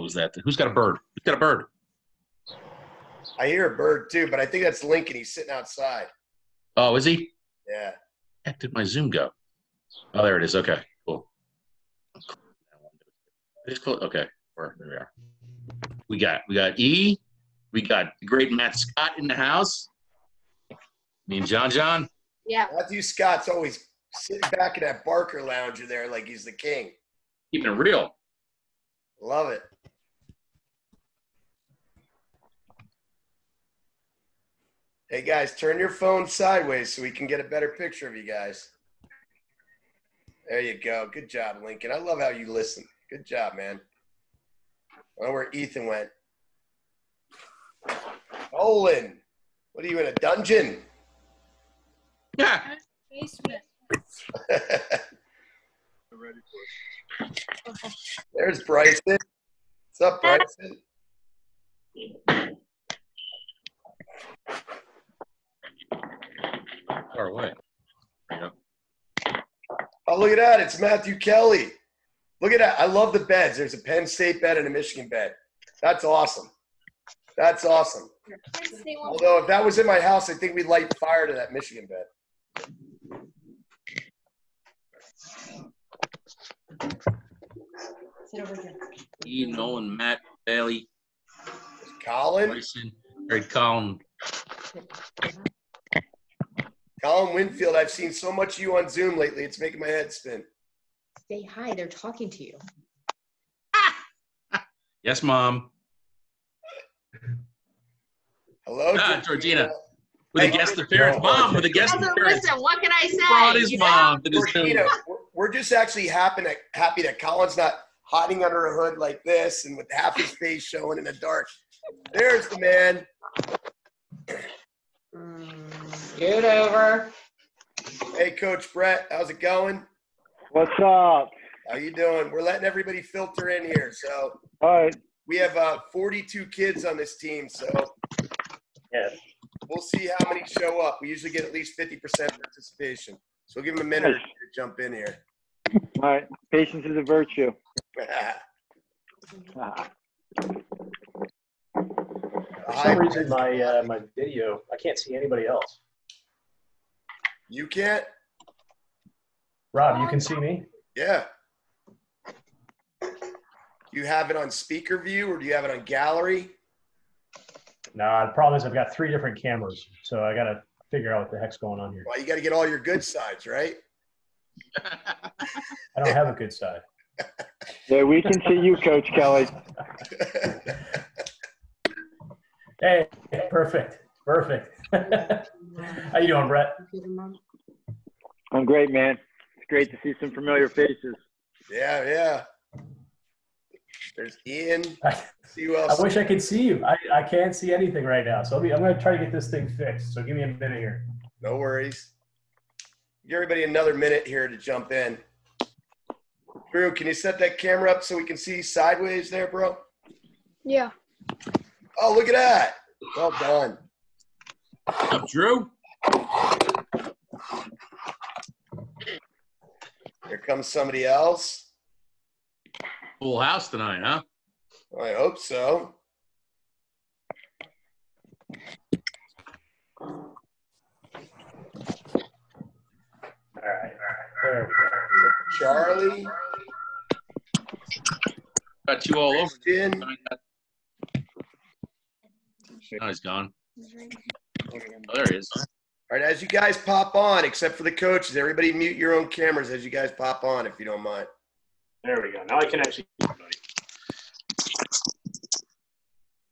was that? Who's got a bird? Who's got a bird? I hear a bird too, but I think that's Lincoln. He's sitting outside. Oh, is he? Yeah. Heck, did my Zoom go? Oh, there it is. Okay, cool. Okay, there we are. We got E. We got the great Matt Scott in the house. Me and John. Yeah. Matthew Scott's always sitting back in that Barker lounger there like he's the king. Keeping it real. Love it. Hey, guys, turn your phone sideways so we can get a better picture of you guys. There you go. Good job, Lincoln. I love how you listen. Good job, man. I don't know where Ethan went. Olin, what are you, in a dungeon? Yeah. Basement. There's Bryson. What's up, Bryson? Far away. There you go. Oh, look at that. It's Matthew Kelly. Look at that. I love the beds. There's a Penn State bed and a Michigan bed. That's awesome. That's awesome. Although if that was in my house, I think we'd light fire to that Michigan bed. Sit over here. E. Nolan, Matt, Bailey, Colin? Bryson, Colin. Colin Winfield, I've seen so much of you on Zoom lately. It's making my head spin. Say hi. They're talking to you. Yes, Mom. Hello, Georgina. With a guest appearance. Mom, with a guest appearance. Listen, what can I say? Brought his mom to this Georgina, we're just actually happy that Colin's not hiding under a hood like this and with half his face showing in the dark. There's the man. Scoot over. Hey, Coach Brett, how's it going? What's up? How you doing? We're letting everybody filter in here. So All right. we have 42 kids on this team, so Yes. we'll see how many show up. We usually get at least 50% participation. So we'll give them a minute or two to jump in here. All right. Patience is a virtue. For some reason, my video, I can't see anybody else. You can't? Rob, you can see me? Yeah. You have it on speaker view or do you have it on gallery? No, the problem is I've got 3 different cameras, so I got to figure out what the heck's going on here. Well, you got to get all your good sides, right? I don't have a good side. Yeah, we can see you, Coach Kelly. Hey, perfect. How you doing, Brett? I'm great, man. It's great to see some familiar faces. Yeah. There's Ian. See who else. I wish I could see you. I can't see anything right now, so I'm going to try to get this thing fixed. So give me a minute here. No worries. Give everybody another minute here to jump in. Drew, can you set that camera up so we can see sideways there, bro? Yeah. Oh, look at that. Well done. What's up, Drew? Here comes somebody else. Full house tonight, huh? I hope so. All right. There we Charlie. Got you all over. Christian. Oh, he's gone. Oh, there he is. All right, as you guys pop on, except for the coaches, everybody mute your own cameras as you guys pop on, if you don't mind. There we go. Now I can actually see everybody.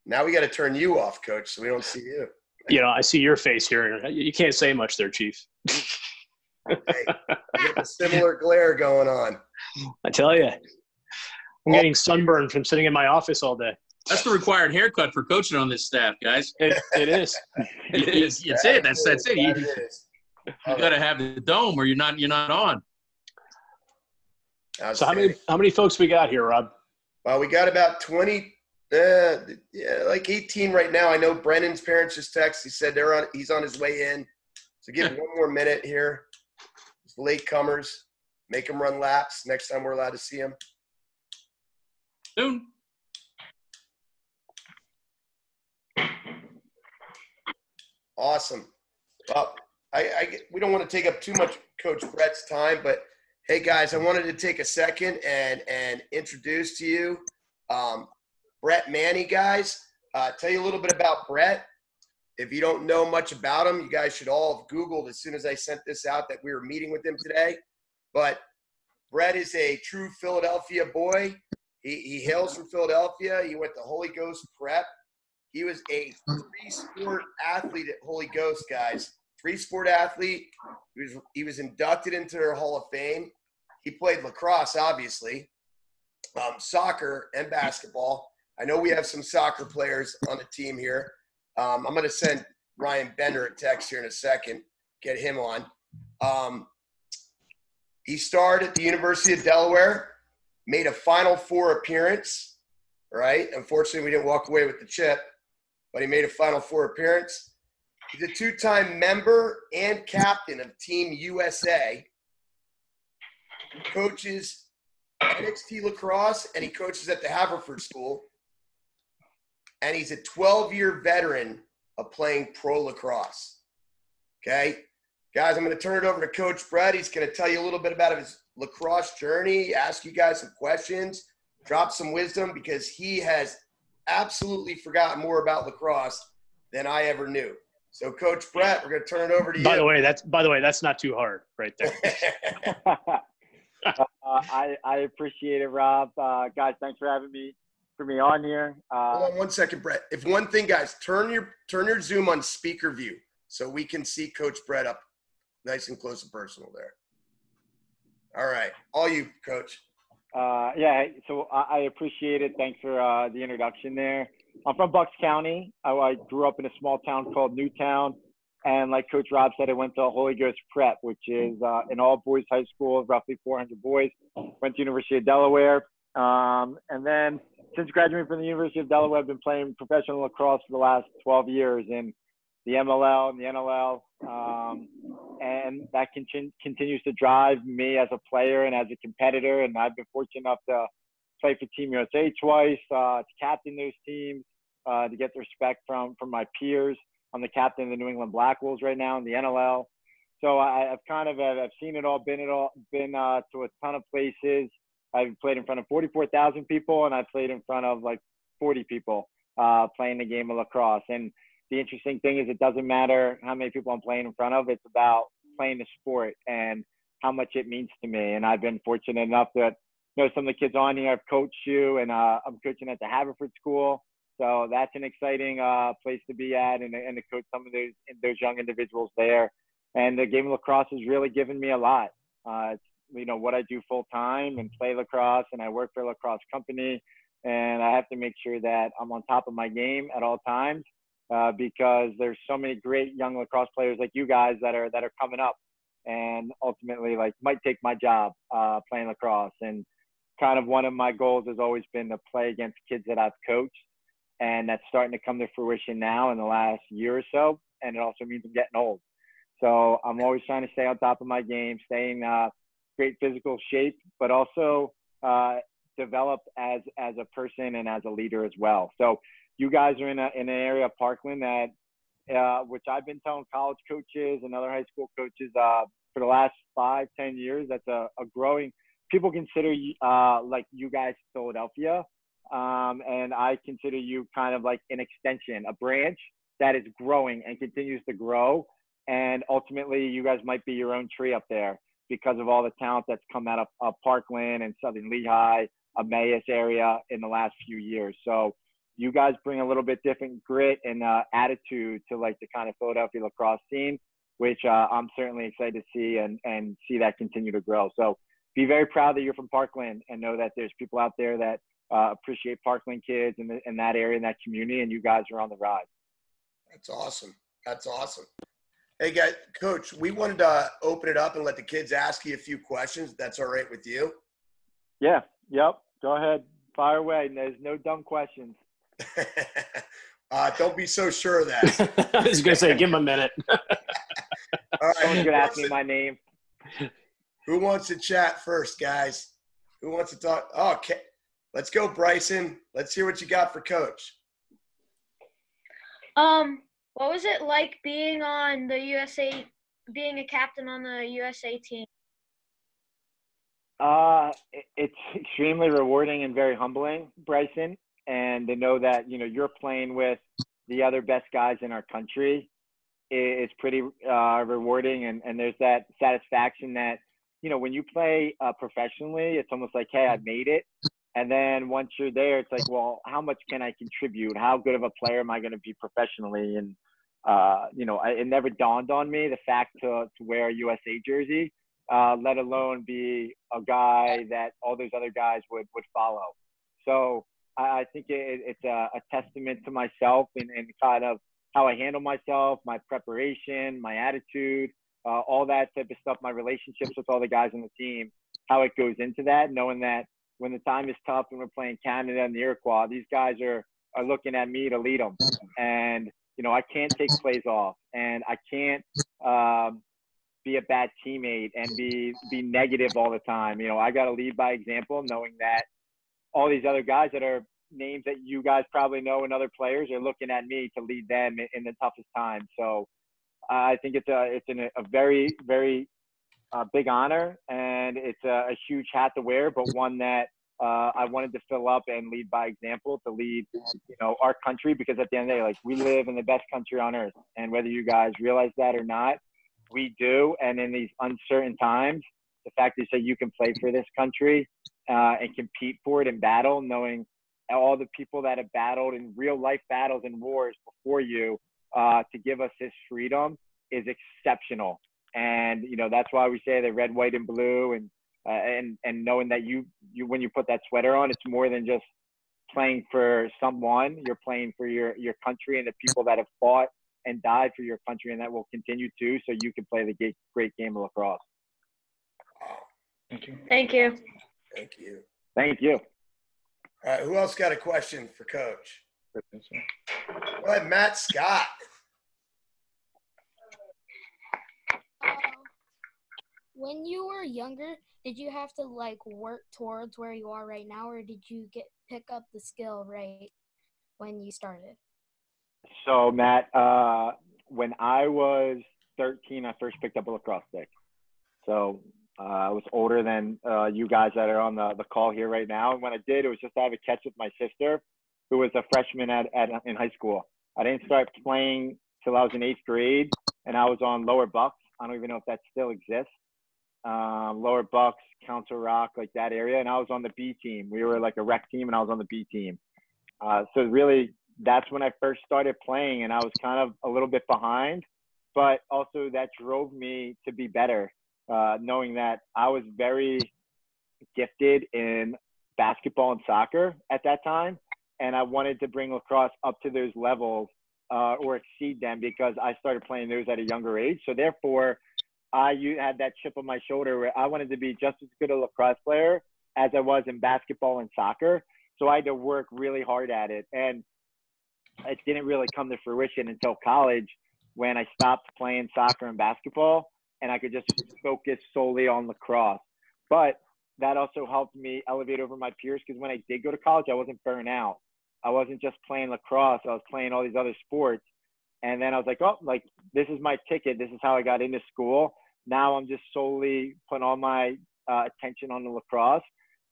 Now we got to turn you off, Coach, so we don't see you. You know, I see your face here. You can't say much there, Chief. Hey, you got a similar glare going on. I tell you. I'm getting sunburned from sitting in my office all day. That's the required haircut for coaching on this staff, guys. It is. It is. That's it. That's it. That You is. got to have the dome or you're not on. So how many folks we got here, Rob? Well, we got about 20, like 18 right now. I know Brennan's parents just texted. He said he's on his way in. So give him one more minute here. Just latecomers, make them run laps next time we're allowed to see them. Soon. Awesome. Well, we don't want to take up too much Coach Brett's time, but hey guys, I wanted to take a second and introduce to you Brett Manney, guys. Tell you a little bit about Brett. If you don't know much about him, you guys should all have Googled as soon as I sent this out that we were meeting with him today. But Brett is a true Philadelphia boy. He hails from Philadelphia. He went to Holy Ghost Prep. He was a three-sport athlete at Holy Ghost, guys. Three-sport athlete. He was inducted into their Hall of Fame. He played lacrosse, obviously, soccer, and basketball. I know we have some soccer players on the team here. I'm going to send Ryan Bender a text here in a second, get him on. He starred at the University of Delaware, made a Final Four appearance, right? Unfortunately, we didn't walk away with the chip, but he made a Final Four appearance. He's a two-time member and captain of Team USA. He coaches NXT Lacrosse, and he coaches at the Haverford School. And he's a 12-year veteran of playing pro lacrosse. Okay? Guys, I'm going to turn it over to Coach Brett. He's going to tell you a little bit about his lacrosse journey, ask you guys some questions, drop some wisdom, because he has absolutely forgotten more about lacrosse than I ever knew. So, Coach Brett, we're going to turn it over to you. By the way, that's not too hard right there. I appreciate it, Rob. Guys, thanks for having me on here. Hold on one second, Brett. If one thing, guys, turn your Zoom on speaker view so we can see Coach Brett up nice and close and personal there. All right. All you, Coach. Yeah, so I appreciate it. Thanks for the introduction there. I'm from Bucks County. I grew up in a small town called Newtown. And like Coach Rob said, I went to Holy Ghost Prep, which is an all-boys high school of roughly 400 boys. Went to University of Delaware. And then since graduating from the University of Delaware, I've been playing professional lacrosse for the last 12 years in the MLL and the NLL. And that continues to drive me as a player and as a competitor. And I've been fortunate enough to play for Team USA twice, to captain those teams, to get the respect from my peers. I'm the captain of the New England Black Wolves right now in the NLL. So I've seen it all, been to a ton of places. I've played in front of 44,000 people, and I played in front of like 40 people playing the game of lacrosse. And the interesting thing is it doesn't matter how many people I'm playing in front of. It's about playing the sport and how much it means to me. And I've been fortunate enough that, some of the kids on here, I've coached you, and I'm coaching at the Haverford School. So that's an exciting place to be at and to coach some of those young individuals there. And the game of lacrosse has really given me a lot. It's, what I do full time and play lacrosse, and I work for a lacrosse company, and I have to make sure that I'm on top of my game at all times because there's so many great young lacrosse players like you guys that are coming up and ultimately might take my job playing lacrosse. And kind of one of my goals has always been to play against kids that I've coached, and that's starting to come to fruition now in the last year or so. And it also means I'm getting old. So I'm always trying to stay on top of my game, stay in great physical shape, but also develop as a person and as a leader as well. So you guys are in an area of Parkland that, which I've been telling college coaches and other high school coaches for the last 5-10 years, that's a growing, people consider like you guys Philadelphia. And I consider you kind of like an extension, a branch that is growing and continues to grow. And ultimately, you guys might be your own tree up there because of all the talent that's come out of Parkland and Southern Lehigh, Emmaus area in the last few years. So you guys bring a little bit different grit and attitude to like the kind of Philadelphia lacrosse scene, which I'm certainly excited to see and see that continue to grow. So be very proud that you're from Parkland and know that there's people out there that appreciate Parkland kids in that area, in that community, and you guys are on the rise. That's awesome. That's awesome. Hey, guys, Coach, we wanted to open it up and let the kids ask you a few questions. That's all right with you? Yeah. Yep. Go ahead. Fire away. There's no dumb questions. Don't be so sure of that. I was going to say, give him a minute. All right. Someone's going to ask me my name. Who wants to chat first, guys? Who wants to talk? Oh, okay. Let's go, Bryson. Let's hear what you got for Coach. What was it like being on the USA, being a captain on the USA team? It's extremely rewarding and very humbling, Bryson. And to know that, you're playing with the other best guys in our country is pretty rewarding. And there's that satisfaction that, when you play professionally, it's almost like, hey, I made it. And then once you're there, it's like, well, how much can I contribute? How good of a player am I going to be professionally? And, it never dawned on me the fact to wear a USA jersey, let alone be a guy that all those other guys would follow. So I think it's a testament to myself and kind of how I handle myself, my preparation, my attitude, all that type of stuff, my relationships with all the guys on the team, how it goes into that, knowing that when the time is tough and we're playing Canada and the Iroquois, these guys are looking at me to lead them. And, I can't take plays off, and I can't be a bad teammate and be negative all the time. I got to lead by example, knowing that all these other guys that are names that you guys probably know and other players are looking at me to lead them in the toughest time. So I think it's a very, very big honor, and it's a huge hat to wear, but one that I wanted to fill up and lead by example, to lead, our country, because at the end of the day, like, we live in the best country on earth. And whether you guys realize that or not, we do. And in these uncertain times, the fact that you can play for this country and compete for it and battle, knowing all the people that have battled in real life battles and wars before you to give us this freedom is exceptional. And, that's why we say the red, white, and blue, and knowing that you when you put that sweater on, it's more than just playing for someone. You're playing for your country and the people that have fought and died for your country, and that will continue to, so you can play the great game of lacrosse. Thank you. Thank you. Thank you. All right, who else got a question for Coach? Go ahead, Matt Scott. When you were younger, did you have to work towards where you are right now, or did you pick up the skill right when you started? So Matt, when I was 13, I first picked up a lacrosse stick. So I was older than you guys that are on the call here right now. And when I did, it was just to have a catch with my sister, who was a freshman in high school. I didn't start playing till I was in 8th grade, and I was on Lower Bucks. I don't even know if that still exists. Lower Bucks, Council Rock, like that area. And I was on the B team. We were like a rec team, and I was on the B team. So really, that's when I first started playing, and I was kind of a little bit behind, but also that drove me to be better, knowing that I was very gifted in basketball and soccer at that time, and I wanted to bring lacrosse up to those levels or exceed them, because I started playing those at a younger age. So therefore, I had that chip on my shoulder where I wanted to be just as good a lacrosse player as I was in basketball and soccer. So I had to work really hard at it. And it didn't really come to fruition until college, when I stopped playing soccer and basketball, and I could just focus solely on lacrosse. But that also helped me elevate over my peers, because when I did go to college, I wasn't burnt out. I wasn't just playing lacrosse. I was playing all these other sports. And then I was like, oh, this is my ticket. This is how I got into school. Now I'm just solely putting all my attention on the lacrosse,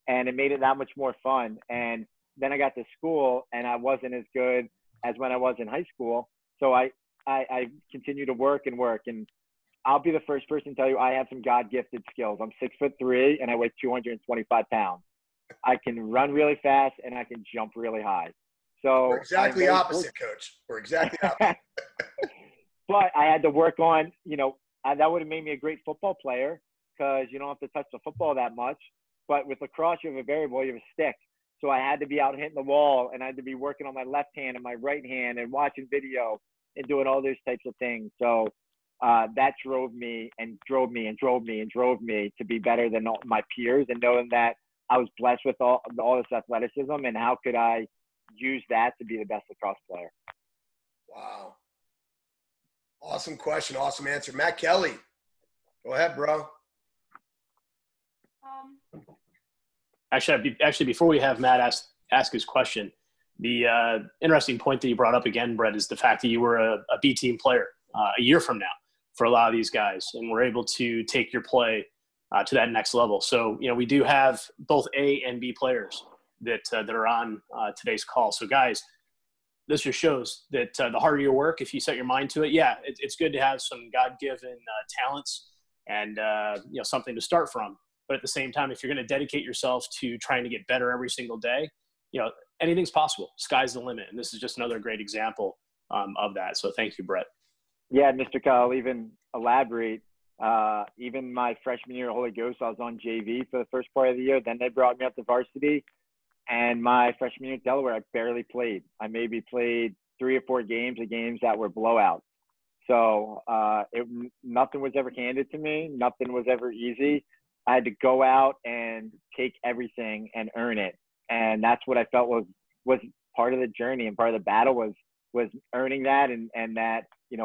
and it made it that much more fun. And then I got to school, and I wasn't as good as when I was in high school. So I continue to work, and I'll be the first person to tell you I have some God-gifted skills. I'm 6'3", and I weigh 225 pounds. I can run really fast, and I can jump really high. So we're exactly opposite, Coach. We're exactly opposite. But I had to work on, that would have made me a great football player, because you don't have to touch the football that much. But with lacrosse, you have a variable, you have a stick. So I had to be out hitting the wall, and I had to be working on my left hand and my right hand and watching video and doing all those types of things. So that drove me to be better than all my peers, and knowing that I was blessed with all this athleticism, and how could I use that to be the best lacrosse player. Wow. Awesome question. Awesome answer. Matt Kelly. Go ahead, bro. Actually, before we have Matt ask his question, The interesting point that you brought up again, Brett, is the fact that you were a B team player a year from now for a lot of these guys, and we're able to take your play to that next level. So, we do have both A and B players that are on today's call. So, guys, this just shows that the harder you work, if you set your mind to it, it's good to have some God-given talents and something to start from. But at the same time, if you're going to dedicate yourself to trying to get better every single day, anything's possible. Sky's the limit. And this is just another great example of that. So thank you, Brett. Yeah, Mr. Kyle, I'll even elaborate. Even my freshman year at Holy Ghost, I was on JV for the first part of the year. Then they brought me up to varsity. And my freshman year at Delaware, I barely played. I maybe played 3 or 4 games that were blowouts. So nothing was ever handed to me. Nothing was ever easy. I had to go out and take everything and earn it. And that's what I felt was part of the journey and part of the battle was earning that and that,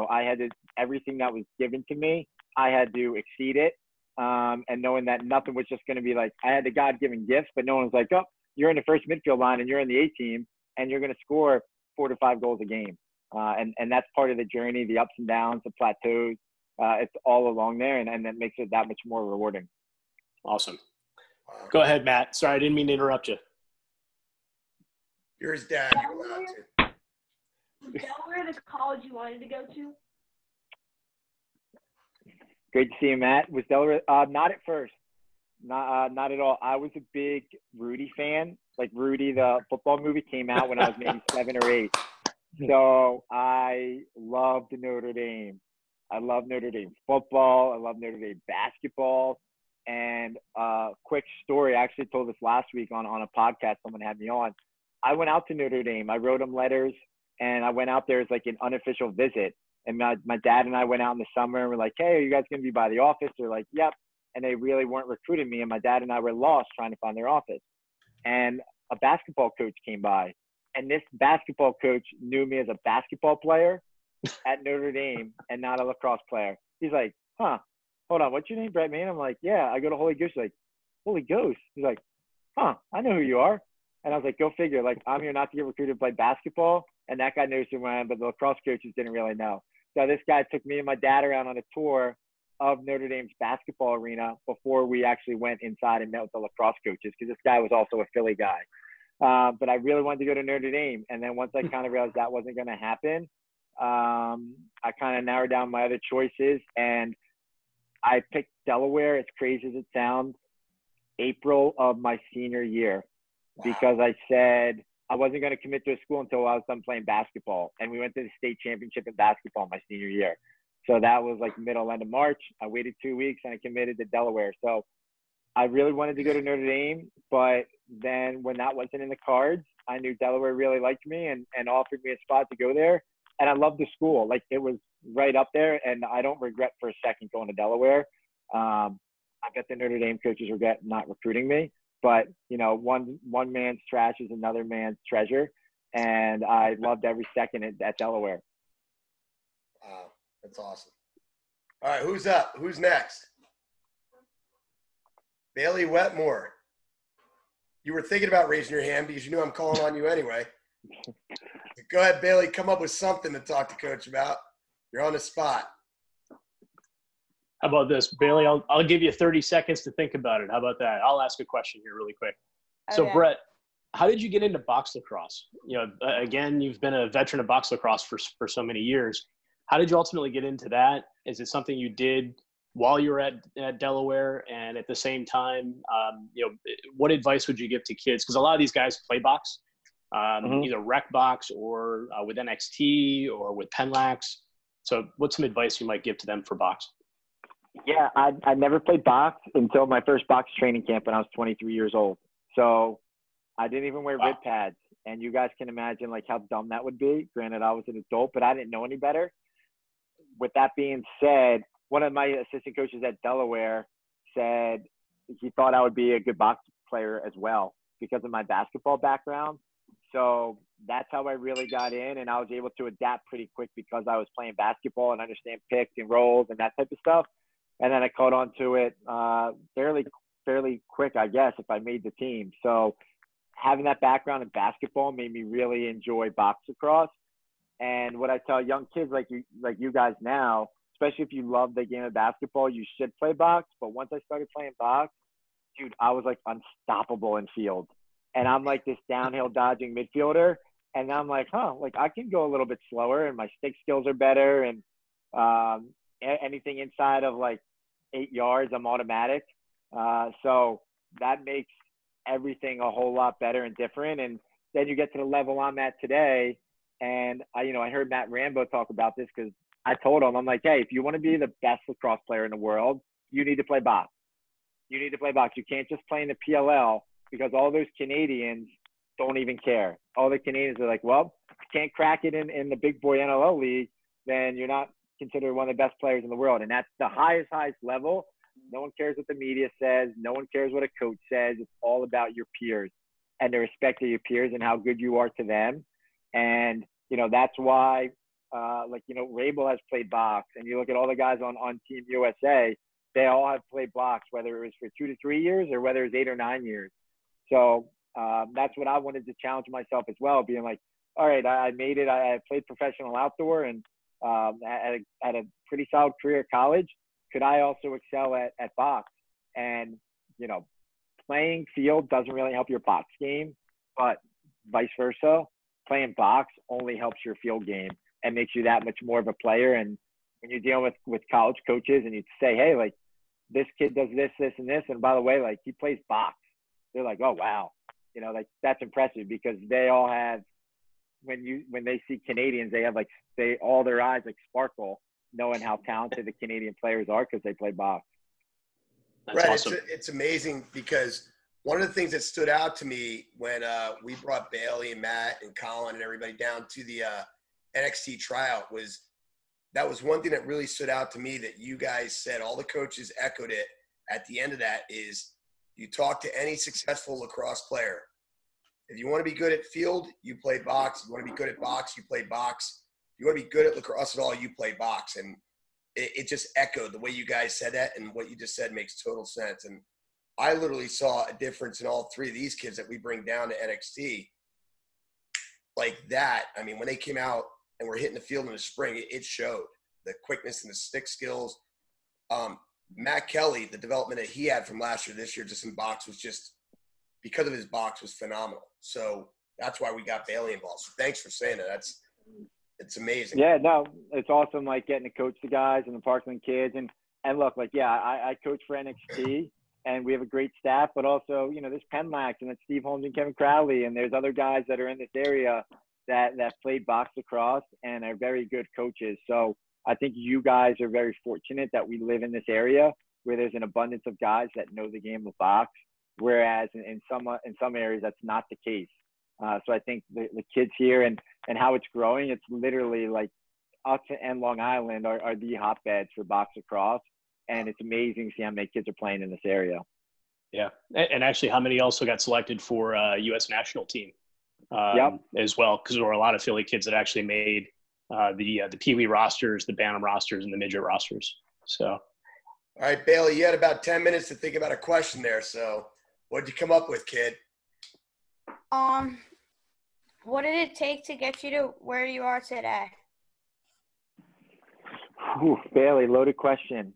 I had to, everything that was given to me, I had to exceed it. And knowing that nothing was just going to be like, I had the God-given gifts, but no one was like, oh, you're in the first midfield line and you're in the A team and you're going to score 4 to 5 goals a game. And that's part of the journey, the ups and downs, the plateaus. It's all along there. And that makes it that much more rewarding. Awesome. Go ahead, Matt. Sorry, I didn't mean to interrupt you. You're his dad. You're allowed to. Was Delaware the college you wanted to go to? Great to see you, Matt. Was Delaware? Not at first. Not at all. I was a big Rudy fan. Like Rudy, the football movie came out when I was maybe 7 or 8. So I loved Notre Dame. I love Notre Dame football. I love Notre Dame basketball. And quick story, I actually told this last week on a podcast someone had me on. I went out to Notre Dame. I wrote them letters, and I went out there as like an unofficial visit. And my dad and I went out in the summer, and we're like, hey, are you guys going to be by the office? They're like, yep. And they really weren't recruiting me. And my dad and I were lost trying to find their office. And a basketball coach came by. And this basketball coach knew me as a basketball player at Notre Dame and not a lacrosse player. He's like, hold on, what's your name, Brett, man? I'm like, yeah, I go to Holy Ghost. He's like, Holy Ghost? He's like, I know who you are. And I was like, go figure. Like, I'm here not to get recruited to play basketball. And that guy knows who I am, but the lacrosse coaches didn't really know. So this guy took me and my dad around on a tour of Notre Dame's basketball arena before we actually went inside and met with the lacrosse coaches, because this guy was also a Philly guy. But I really wanted to go to Notre Dame. And then once I kind of realized that wasn't going to happen, I kind of narrowed down my other choices. And I picked Delaware, as crazy as it sounds, April of my senior year, because I said I wasn't going to commit to a school until I was done playing basketball. And we went to the state championship in basketball my senior year. So that was like end of March. I waited 2 weeks and I committed to Delaware. So I really wanted to go to Notre Dame, but then when that wasn't in the cards, I knew Delaware really liked me and offered me a spot to go there. And I loved the school. Like, it was right up there, and I don't regret for a second going to Delaware. I bet the Notre Dame coaches regret not recruiting me, but one man's trash is another man's treasure. And I loved every second at Delaware. Wow, that's awesome. All right, who's up? Who's next? Bailey Wetmore. You were thinking about raising your hand because you knew I'm calling on you anyway. Go ahead, Bailey. Come up with something to talk to Coach about. You're on the spot. How about this, Bailey? I'll give you 30 seconds to think about it. How about that? I'll ask a question here really quick. So, Okay. Brett, how did you get into box lacrosse? Again, you've been a veteran of box lacrosse for so many years. How did you ultimately get into that? Is it something you did while you were at Delaware? And at the same time, what advice would you give to kids? Because a lot of these guys play box, either rec box or with NXT or with LAX. So what's some advice you might give to them for box? Yeah, I never played box until my first box training camp when I was 23 years old. So I didn't even wear rib pads. And you guys can imagine like how dumb that would be. Granted, I was an adult, but I didn't know any better. With that being said, one of my assistant coaches at Delaware said he thought I would be a good box player as well because of my basketball background. So that's how I really got in, and I was able to adapt pretty quick because I was playing basketball and understand picks and rolls and that type of stuff. And then I caught on to it fairly quick, I guess, if I made the team. So having that background in basketball made me really enjoy box lacrosse. And what I tell young kids like you guys now, especially if you love the game of basketball, you should play box. But once I started playing box, dude, I was like unstoppable in field. And I'm like this downhill dodging midfielder. And I'm like, like I can go a little bit slower and my stick skills are better. And anything inside of like 8 yards, I'm automatic. So that makes everything a whole lot better and different. And then you get to the level I'm at today. And I heard Matt Rambo talk about this because I told him, I'm like, hey, if you want to be the best lacrosse player in the world, you need to play box. You need to play box. You can't just play in the PLL because all those Canadians don't even care. All the Canadians are like, well, if you can't crack it in the big boy NLL league, then you're not considered one of the best players in the world. And that's the highest level. No one cares what the media says. No one cares what a coach says. It's all about your peers and the respect of your peers and how good you are to them. And, that's why, Rabel has played box. And you look at all the guys on Team USA, they all have played box, whether it was for 2 to 3 years or whether it was 8 or 9 years. So that's what I wanted to challenge myself as well, being like, all right, I made it. I played professional outdoor and had a pretty solid career at college. Could I also excel at box? And, playing field doesn't really help your box game, but vice versa. Playing box only helps your field game and makes you that much more of a player. And when you're dealing with college coaches and you say, hey, like this kid does this, this, and this, and by the way, like he plays box, they're like, oh, wow. Like that's impressive because they all have, when they see Canadians, they have all their eyes like sparkle knowing how talented the Canadian players are because they play box. That's Brett, awesome. It's amazing because one of the things that stood out to me when we brought Bailey and Matt and Colin and everybody down to the NXT tryout was one thing that really stood out to me that you guys said, all the coaches echoed it at the end of that is you talk to any successful lacrosse player. If you want to be good at field, you play box. If you want to be good at box, you play box. If you want to be good at lacrosse at all, you play box. And it just echoed the way you guys said that, and what you just said makes total sense. And I literally saw a difference in all three of these kids that we bring down to NXT like that. I mean, when they came out and were hitting the field in the spring, it showed the quickness and the stick skills. Matt Kelly, the development that he had from last year, this year, just in box was just, because of his box, was phenomenal. So that's why we got Bailey involved. So thanks for saying that. It's amazing. Yeah, no, it's awesome, like getting to coach the guys and the Parkland kids. And look, like, yeah, I coach for NXT and we have a great staff, but also, there's Penn LAX and it's Steve Holmes and Kevin Crowley. And there's other guys that are in this area that play box lacrosse and are very good coaches. So I think you guys are very fortunate that we live in this area where there's an abundance of guys that know the game of box, whereas in some areas that's not the case. So I think the kids here and how it's growing, it's literally like us and Long Island are the hotbeds for box lacrosse. And it's amazing to see how many kids are playing in this area. Yeah. And actually how many also got selected for U.S. national team as well? Because there were a lot of Philly kids that actually made the Pee Wee rosters, the Bantam rosters, and the midget rosters. So. All right, Bailey, you had about 10 minutes to think about a question there. So what did you come up with, kid? What did it take to get you to where you are today? Ooh, Bailey, loaded question.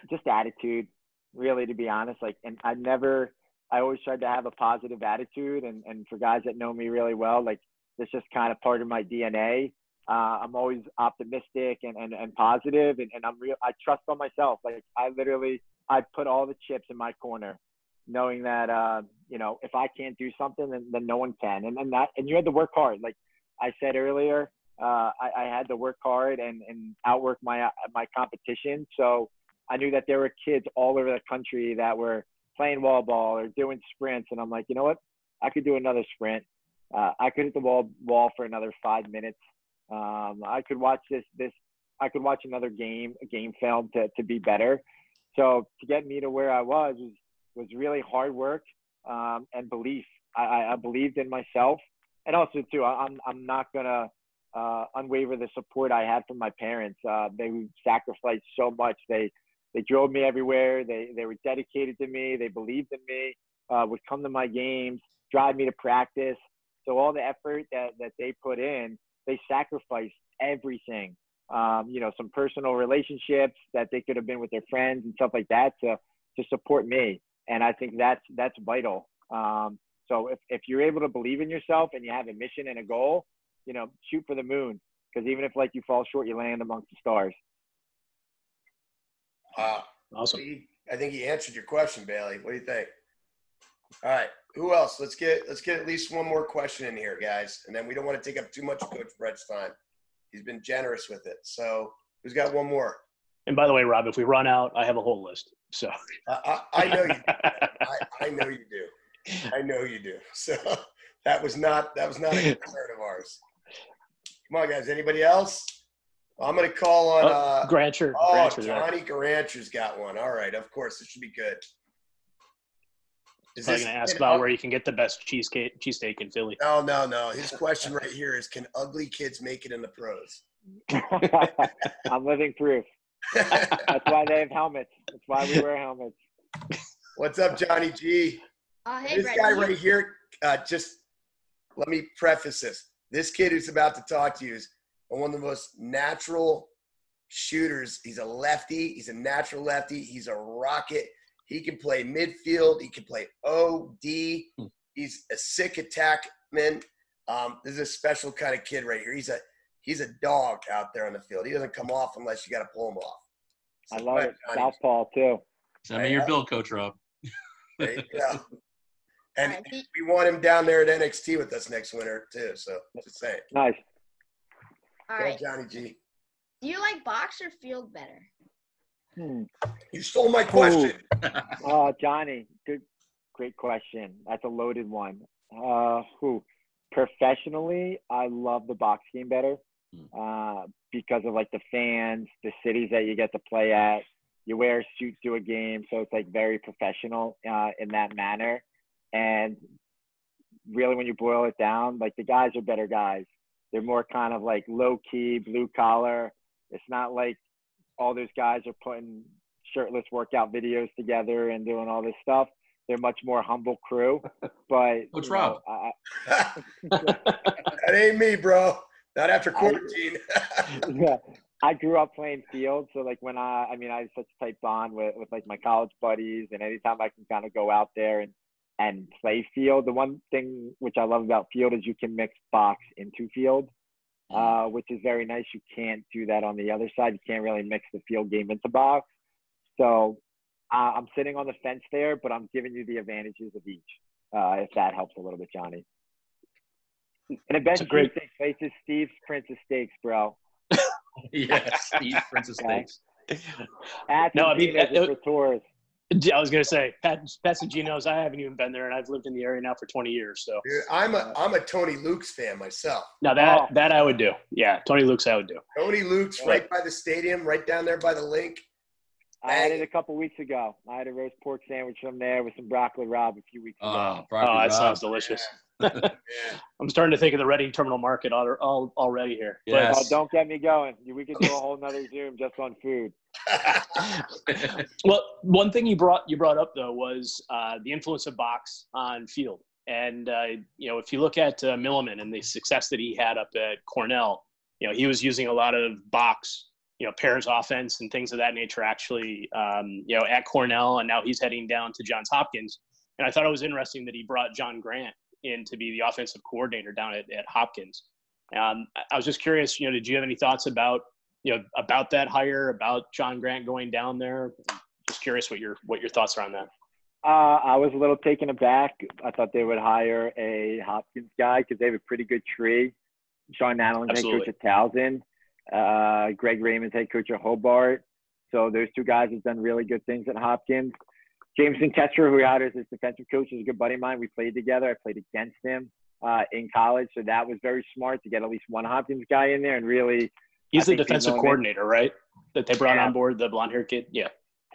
Just attitude, really, to be honest. And I always tried to have a positive attitude. And for guys that know me really well, like, that's just kind of part of my DNA. I'm always optimistic and positive, and I trust on myself. Like, I put all the chips in my corner, knowing that, if I can't do something, then no one can. And you had to work hard. Like I said earlier, I had to work hard and outwork my competition. So I knew that there were kids all over the country that were playing wall ball or doing sprints. And I'm like, you know what? I could do another sprint. I could hit the wall for another 5 minutes. I could watch I could watch another game film to be better. So to get me to where I was really hard work and belief. I believed in myself, and also too, I'm not gonna unwaver the support I had from my parents. They sacrificed so much. They drove me everywhere. They were dedicated to me. They believed in me. would come to my games, drive me to practice. So all the effort that they put in, they sacrificed everything. Some personal relationships that they could have been with their friends and stuff like that to support me. And I think that's vital. So if you're able to believe in yourself and you have a mission and a goal, shoot for the moon. Because even if you fall short, you land amongst the stars. Awesome. I think he answered your question, Bailey. What do you think? All right. Who else? Let's get at least one more question in here, guys. And then we don't want to take up too much of Coach Brett's time. He's been generous with it. So who's got one more? And by the way, Rob, if we run out, I have a whole list. So I know you do. I know you do. I know you do. So that was not a concern of ours. Come on, guys. Anybody else? I'm going to call on Grancher. Johnny Garancher's got one. All right. Of course. It should be good. I'm going to ask about where you can get the best cheesesteak in Philly. No. His question right here is, can ugly kids make it in the pros? I'm living proof. That's why they have helmets. That's why we wear helmets. What's up, Johnny G? Hey, This Brett, guy right here, just let me preface this. This kid who's about to talk to you is one of the most natural shooters. He's a lefty. He's a natural lefty. He's a rocket. He can play midfield. He can play OD. He's a sick attackman. This is a special kind of kid right here. He's a dog out there on the field. He doesn't come off unless you got to pull him off. So I love it. Southpaw, too. Send me your bill, Coach Rob. There you go. And we want him down there at NXT with us next winter, too. So just saying. Nice. All right. Johnny G. Do you like box or field better? You stole my question. Oh, Johnny, great question. That's a loaded one. Professionally, I love the box game better because of the fans, the cities that you get to play at. You wear a suit to a game, so it's very professional in that manner. And really, when you boil it down, the guys are better guys. They're more kind of low key, blue collar. It's not like all those guys are putting shirtless workout videos together and doing all this stuff. They're much more humble crew. But Coach Rob. That ain't me, bro. Not after quarantine. Yeah. I grew up playing field, so when I have such a tight bond with my college buddies, and anytime I can kind of go out there and play field. The one thing which I love about field is you can mix box into field, which is very nice. You can't do that on the other side. You can't really mix the field game into box. So I'm sitting on the fence there, but I'm giving you the advantages of each, if that helps a little bit, Johnny. And the best great place is Steve's Princess Steaks, bro. Yes, Steve's Princess Steaks. For tours. I was going to say, Pat's and Gino's, I haven't even been there, and I've lived in the area now for 20 years. So dude, I'm a Tony Luke's fan myself. Now that I would do. Yeah, Tony Luke's I would do. Tony Luke's right by the stadium, right down there by the link. I had it a couple weeks ago. I had a roast pork sandwich from there with some broccoli Rob a few weeks ago. That sounds delicious. I'm starting to think of the Reading Terminal Market already here. Yes. Don't get me going. We could do a whole nother Zoom just on food. Well, one thing you brought up though was the influence of box on field, and if you look at Milliman and the success that he had up at Cornell, he was using a lot of box, pairs offense and things of that nature actually, at Cornell, and now he's heading down to Johns Hopkins. And I thought it was interesting that he brought John Grant in to be the offensive coordinator down at Hopkins. I was just curious, did you have any thoughts about that hire, about John Grant going down there? Just curious what your thoughts are on that. I was a little taken aback. I thought they would hire a Hopkins guy because they have a pretty good tree. Sean Nadelin's head coach at Towson. Greg Raymond's head coach at Hobart. So those two guys have done really good things at Hopkins. Jameson Ketcher, who we hired as his defensive coach, is a good buddy of mine. We played together. I played against him in college. So that was very smart to get at least one Hopkins guy in there and really – He's the defensive coordinator, right? That they brought on board, the blonde-haired kid? Yeah.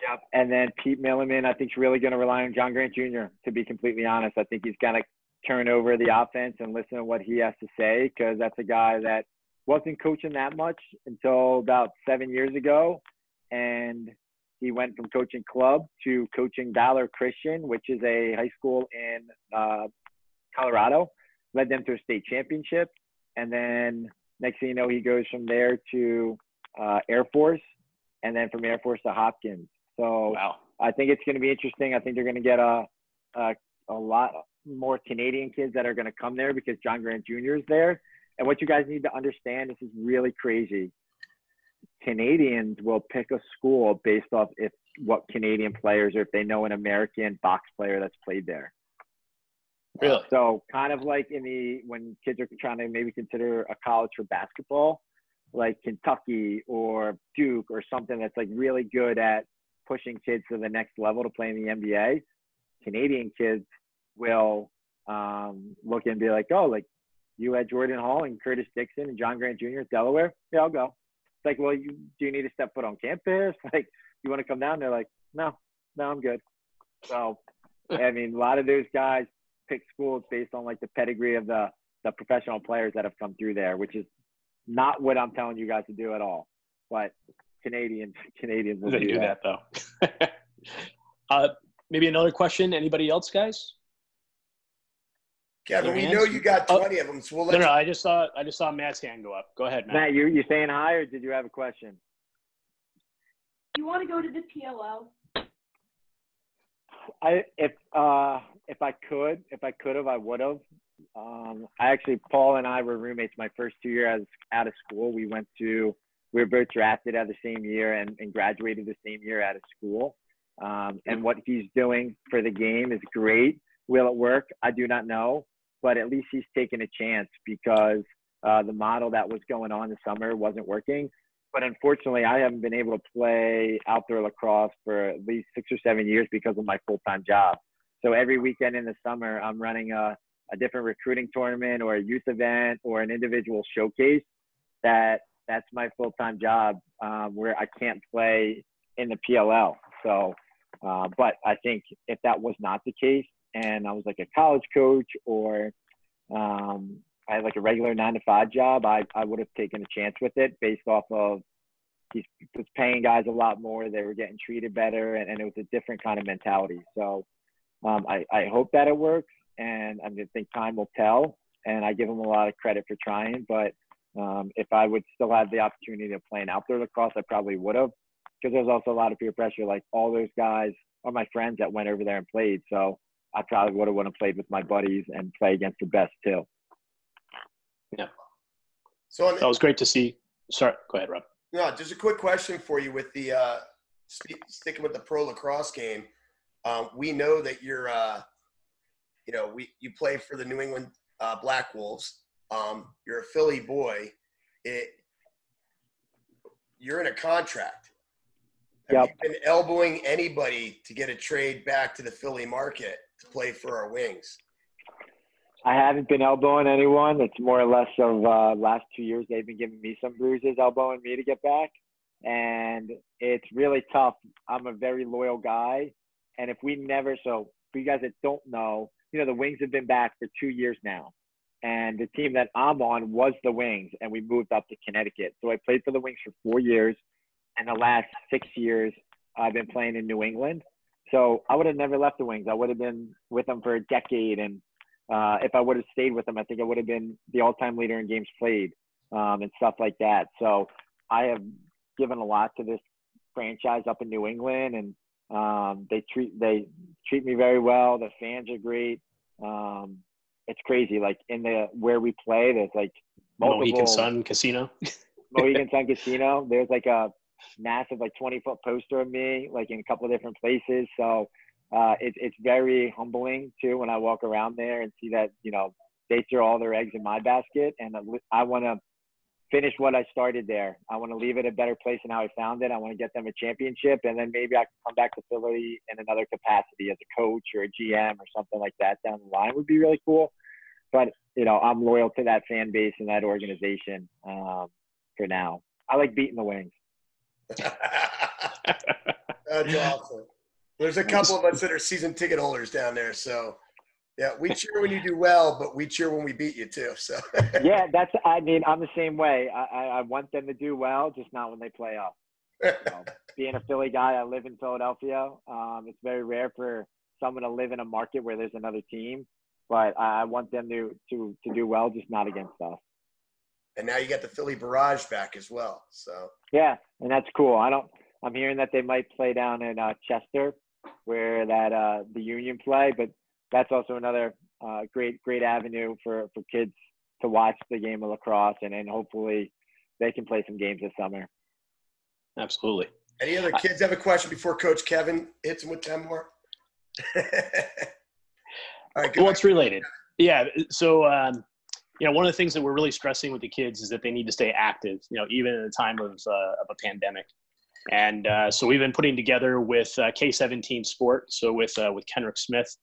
Yep. And then Pete Milliman, I think, is really going to rely on John Grant Jr., to be completely honest. I think he's going to turn over the offense and listen to what he has to say because that's a guy that wasn't coaching that much until about 7 years ago. And he went from coaching club to coaching Valor Christian, which is a high school in Colorado, led them to a state championship. And then next thing you know, he goes from there to Air Force, and then from Air Force to Hopkins. So Wow. I think it's going to be interesting. I think they're going to get a lot more Canadian kids that are going to come there because John Grant Jr. is there. And what you guys need to understand, this is really crazy. Canadians will pick a school based off what Canadian players, or if they know an American box player that's played there. Really? So kind of like when kids are trying to maybe consider a college for basketball, like Kentucky or Duke or something that's like really good at pushing kids to the next level to play in the NBA, Canadian kids will look and be like, oh, like you had Jordan Hall and Curtis Dixon and John Grant Jr. at Delaware? Yeah, I'll go. It's like, well, do you need to step foot on campus? Like, you want to come down? They're like, no, I'm good. So, I mean, a lot of those guys pick schools based on like the pedigree of the professional players that have come through there, which is not what I'm telling you guys to do at all. But Canadians will do that though. Maybe another question. Anybody else, guys? Kevin, we know you got 20 of them, so we'll let No, I just saw Matt's hand go up. Go ahead, Matt. Matt, you saying hi, or did you have a question? You want to go to the PLL? If I could have, I would have. Paul and I were roommates my first 2 years out of school. We were both drafted out the same year and graduated the same year out of school. And what he's doing for the game is great. Will it work? I do not know, but at least he's taken a chance because the model that was going on this summer wasn't working. But unfortunately, I haven't been able to play outdoor lacrosse for at least 6 or 7 years because of my full-time job. So every weekend in the summer, I'm running a different recruiting tournament or a youth event or an individual showcase. That's my full-time job where I can't play in the PLL. So, but I think if that was not the case and I was like a college coach or I had like a regular 9-to-5 job, I would have taken a chance with it based off of he was paying guys a lot more. They were getting treated better, and it was a different kind of mentality. So I hope that it works, and I think time will tell, and I give him a lot of credit for trying. But if I would still have the opportunity to play an outdoor lacrosse, I probably would have, because there's also a lot of peer pressure. Like all those guys are my friends that went over there and played. So I probably would have played with my buddies and play against the best too. Yeah. So that was great to see. Sorry, go ahead, Rob. No, just a quick question for you with the sticking with the pro lacrosse game. We know that you're, you play for the New England Black Wolves. You're a Philly boy. You're in a contract. Have you been elbowing anybody to get a trade back to the Philly market to play for our Wings? I haven't been elbowing anyone. It's more or less of last 2 years they've been giving me some bruises, elbowing me to get back. And it's really tough. I'm a very loyal guy. And if we never – so for you guys that don't know, the Wings have been back for 2 years now. And the team that I'm on was the Wings, and we moved up to Connecticut. So I played for the Wings for 4 years. And the last 6 years I've been playing in New England. So I would have never left the Wings. I would have been with them for a decade. And if I would have stayed with them, I think I would have been the all-time leader in games played and stuff like that. So I have given a lot to this franchise up in New England, and they treat me very well. The fans are great. It's crazy. Like where we play, there's like multiple Mohegan Sun Casino. Mohegan Sun Casino. There's like a massive 20-foot poster of me like in a couple of different places. So it's very humbling too when I walk around there and see that they throw all their eggs in my basket, and I want to finish what I started there. I want to leave it a better place than how I found it. I want to get them a championship, and then maybe I can come back to Philly in another capacity as a coach or a GM or something like that down the line would be really cool. But I'm loyal to that fan base and that organization for now. I like beating the Wings. That's awesome. There's a couple of us that are season ticket holders down there, so yeah, we cheer when you do well, but we cheer when we beat you too. So yeah, I'm the same way. I want them to do well, just not when they play up. Being a Philly guy, I live in Philadelphia. It's very rare for someone to live in a market where there's another team, but I want them to do well, just not against us. And now you got the Philly Barrage back as well. So yeah, and that's cool. I'm hearing that they might play down in Chester, where that the Union play, but that's also another great avenue for kids to watch the game of lacrosse, and hopefully they can play some games this summer. Absolutely. Any other kids have a question before Coach Kevin hits them with 10 more? All right, well, it's related. Yeah. So, one of the things that we're really stressing with the kids is that they need to stay active, even in a time of a pandemic. And so we've been putting together with K17 Sport. So with Kenrick Smith,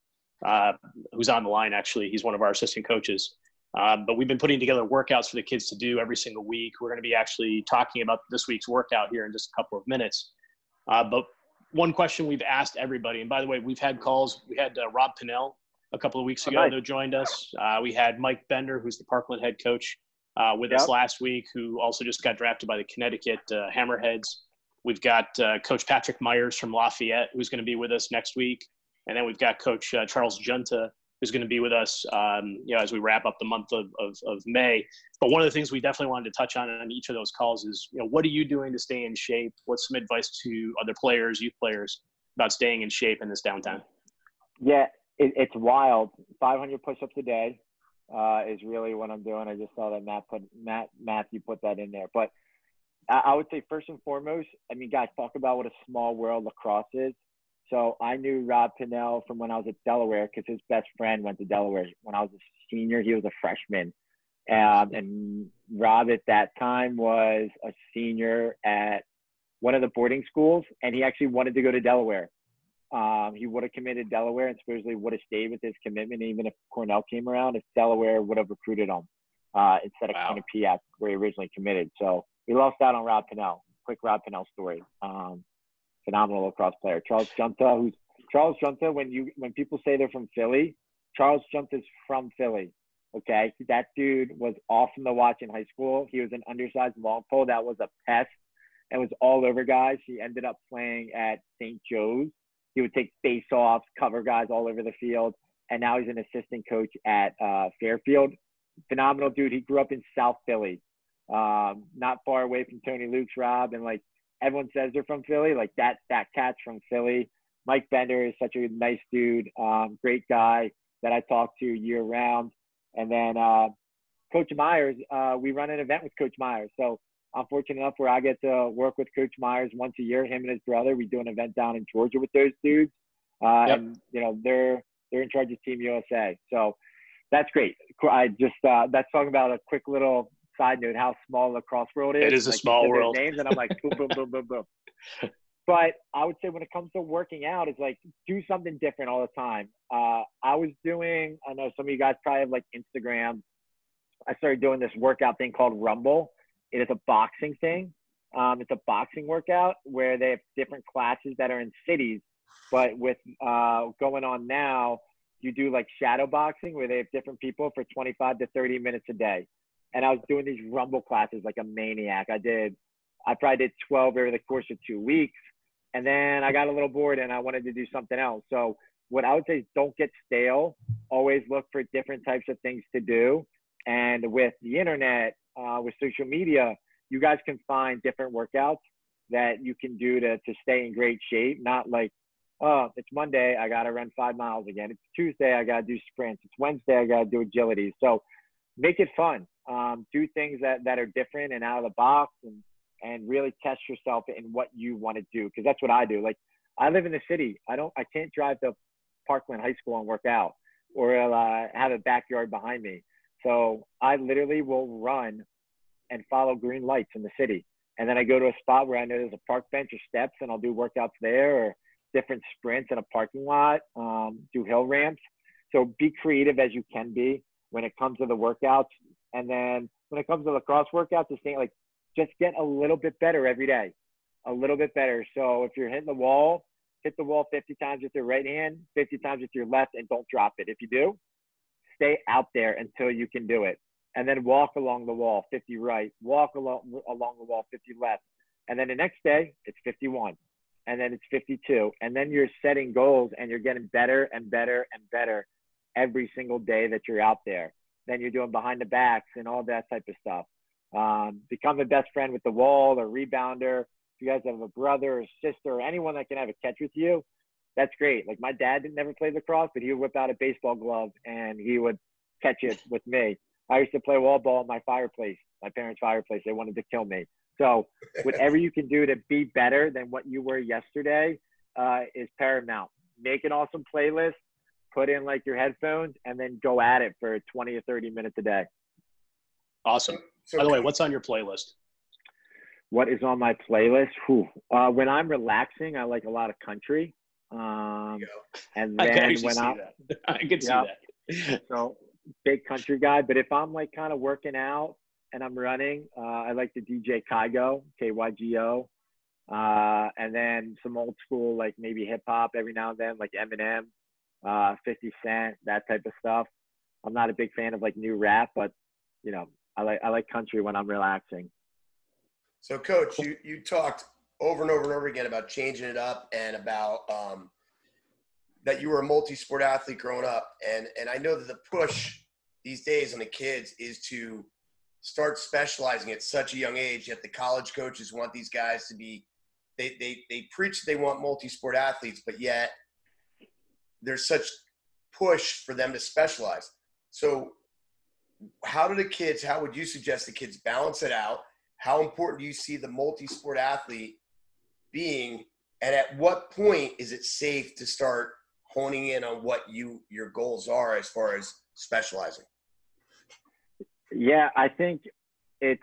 who's on the line, actually, he's one of our assistant coaches. But we've been putting together workouts for the kids to do every single week. We're going to be actually talking about this week's workout here in just a couple of minutes. But one question we've asked everybody, and by the way, we've had calls. We had Rob Pinnell a couple of weeks ago that joined us. We had Mike Bender, who's the Parkland head coach, with us last week, who also just got drafted by the Connecticut Hammerheads. We've got Coach Patrick Myers from Lafayette, who's going to be with us next week. And then we've got Coach Charles Junta, who's going to be with us, as we wrap up the month of May. But one of the things we definitely wanted to touch on each of those calls is, what are you doing to stay in shape? What's some advice to other players, youth players, about staying in shape in this downtime? Yeah, it's wild. 500 push-ups a day is really what I'm doing. I just saw that Matthew put that in there. But I would say first and foremost, guys, talk about what a small world lacrosse is. So I knew Rob Pinnell from when I was at Delaware because his best friend went to Delaware. When I was a senior, he was a freshman. And Rob at that time was a senior at one of the boarding schools, and he actually wanted to go to Delaware. He would have committed Delaware and supposedly would have stayed with his commitment even if Cornell came around, if Delaware would have recruited him instead of Quinnipiac, where he originally committed. So we lost out on Rob Pinnell. Quick Rob Pinnell story. Phenomenal lacrosse player. Charles Junta, when people say they're from Philly, Charles Junta's from Philly. Okay. That dude was awesome to watch in high school. He was an undersized long pole that was a pest and was all over guys. He ended up playing at St. Joe's. He would take face-offs, cover guys all over the field. And now he's an assistant coach at Fairfield. Phenomenal dude. He grew up in South Philly, not far away from Tony Luke's, Rob, and everyone says they're from Philly. That cat's from Philly. Mike Bender is such a nice dude, great guy that I talk to year round. And then Coach Myers, we run an event with Coach Myers. So I'm fortunate enough where I get to work with Coach Myers once a year, him and his brother. We do an event down in Georgia with those dudes. And, they're in charge of Team USA. So that's great. That's talking about a quick little side note, how small lacrosse world is. It is a small world. Names, and I'm like, boom, boom, boom, boom, boom. But I would say when it comes to working out, it's do something different all the time. I know some of you guys probably have Instagram. I started doing this workout thing called Rumble. It is a boxing thing. It's a boxing workout where they have different classes that are in cities. But with going on now, you do shadow boxing where they have different people for 25 to 30 minutes a day. And I was doing these Rumble classes like a maniac. I probably did 12 over the course of 2 weeks. And then I got a little bored and I wanted to do something else. So what I would say is don't get stale. Always look for different types of things to do. And with the internet, with social media, you guys can find different workouts that you can do to stay in great shape. Not it's Monday, I got to run 5 miles again. It's Tuesday, I got to do sprints. It's Wednesday, I got to do agility. So make it fun. Do things that are different and out of the box and really test yourself in what you want to do. Because that's what I do. I live in the city. I can't drive to Parkland High School and work out or have a backyard behind me. So I literally will run and follow green lights in the city. And then I go to a spot where I know there's a park bench or steps and I'll do workouts there or different sprints in a parking lot, do hill ramps. So be creative as you can be when it comes to the workouts. And then when it comes to lacrosse workouts, just get a little bit better every day, a little bit better. So if you're hitting the wall, hit the wall 50 times with your right hand, 50 times with your left, and don't drop it. If you do, stay out there until you can do it. And then walk along the wall, 50 right, walk along the wall, 50 left. And then the next day, it's 51. And then it's 52. And then you're setting goals and you're getting better and better and better every single day that you're out there. Then you're doing behind the backs and all that type of stuff. Become the best friend with the wall or rebounder. If you guys have a brother or sister or anyone that can have a catch with you, that's great. Like my dad didn't never play lacrosse, but he would whip out a baseball glove and he would catch it with me. I used to play wall ball in my fireplace, my parents' fireplace. They wanted to kill me. So whatever you can do to be better than what you were yesterday is paramount. Make an awesome playlist, put in like your headphones, and then go at it for 20 or 30 minutes a day. Awesome. So, by the way, what's on your playlist? What is on my playlist? When I'm relaxing, I like a lot of country. And then I can actually see that. I can see that. So big country guy. But if I'm like kind of working out and I'm running, I like the DJ Kygo, Kygo. And then some old school, like maybe hip hop every now and then, like Eminem, 50 Cent, that type of stuff. I'm not a big fan of like new rap, but you know, I like country when I'm relaxing. So Coach, you talked over and over and over again about changing it up and about that you were a multi-sport athlete growing up. And I know that the push these days on the kids is to start specializing at such a young age, yet the college coaches want these guys to be, they preach they want multi-sport athletes, but yet there's such push for them to specialize. So how would you suggest the kids balance it out? How important do you see the multi-sport athlete being? And at what point is it safe to start honing in on what your goals are as far as specializing? Yeah, I think it's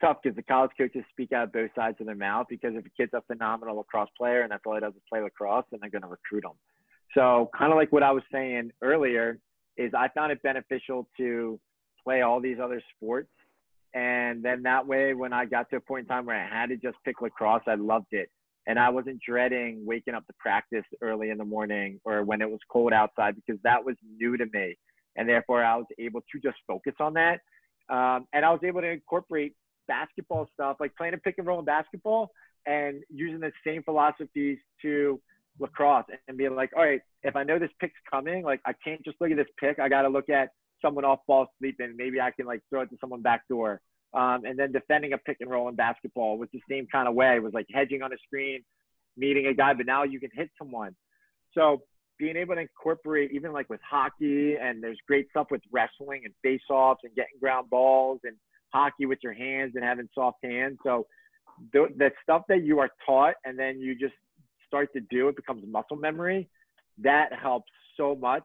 tough because the college coaches speak out of both sides of their mouth, because if a kid's a phenomenal lacrosse player and that's all he does is play lacrosse, then they're going to recruit him. So kind of like what I was saying earlier is I found it beneficial to play all these other sports. And then that way, when I got to a point in time where I had to just pick lacrosse, I loved it. And I wasn't dreading waking up to practice early in the morning or when it was cold outside, because that was new to me. And therefore, I was able to just focus on that. And I was able to incorporate basketball stuff, like playing a pick and roll in basketball and using the same philosophies to lacrosse and being like, all right, if I know this pick's coming, like I can't just look at this pick. I got to look at someone off ball sleeping. Maybe I can like throw it to someone backdoor. And then defending a pick and roll in basketball was the same kind of way. It was like hedging on a screen, meeting a guy, but now you can hit someone. So being able to incorporate, even like with hockey, and there's great stuff with wrestling and face-offs and getting ground balls, and hockey with your hands and having soft hands. So the stuff that you are taught and then you just start to do, it becomes muscle memory. That helps so much.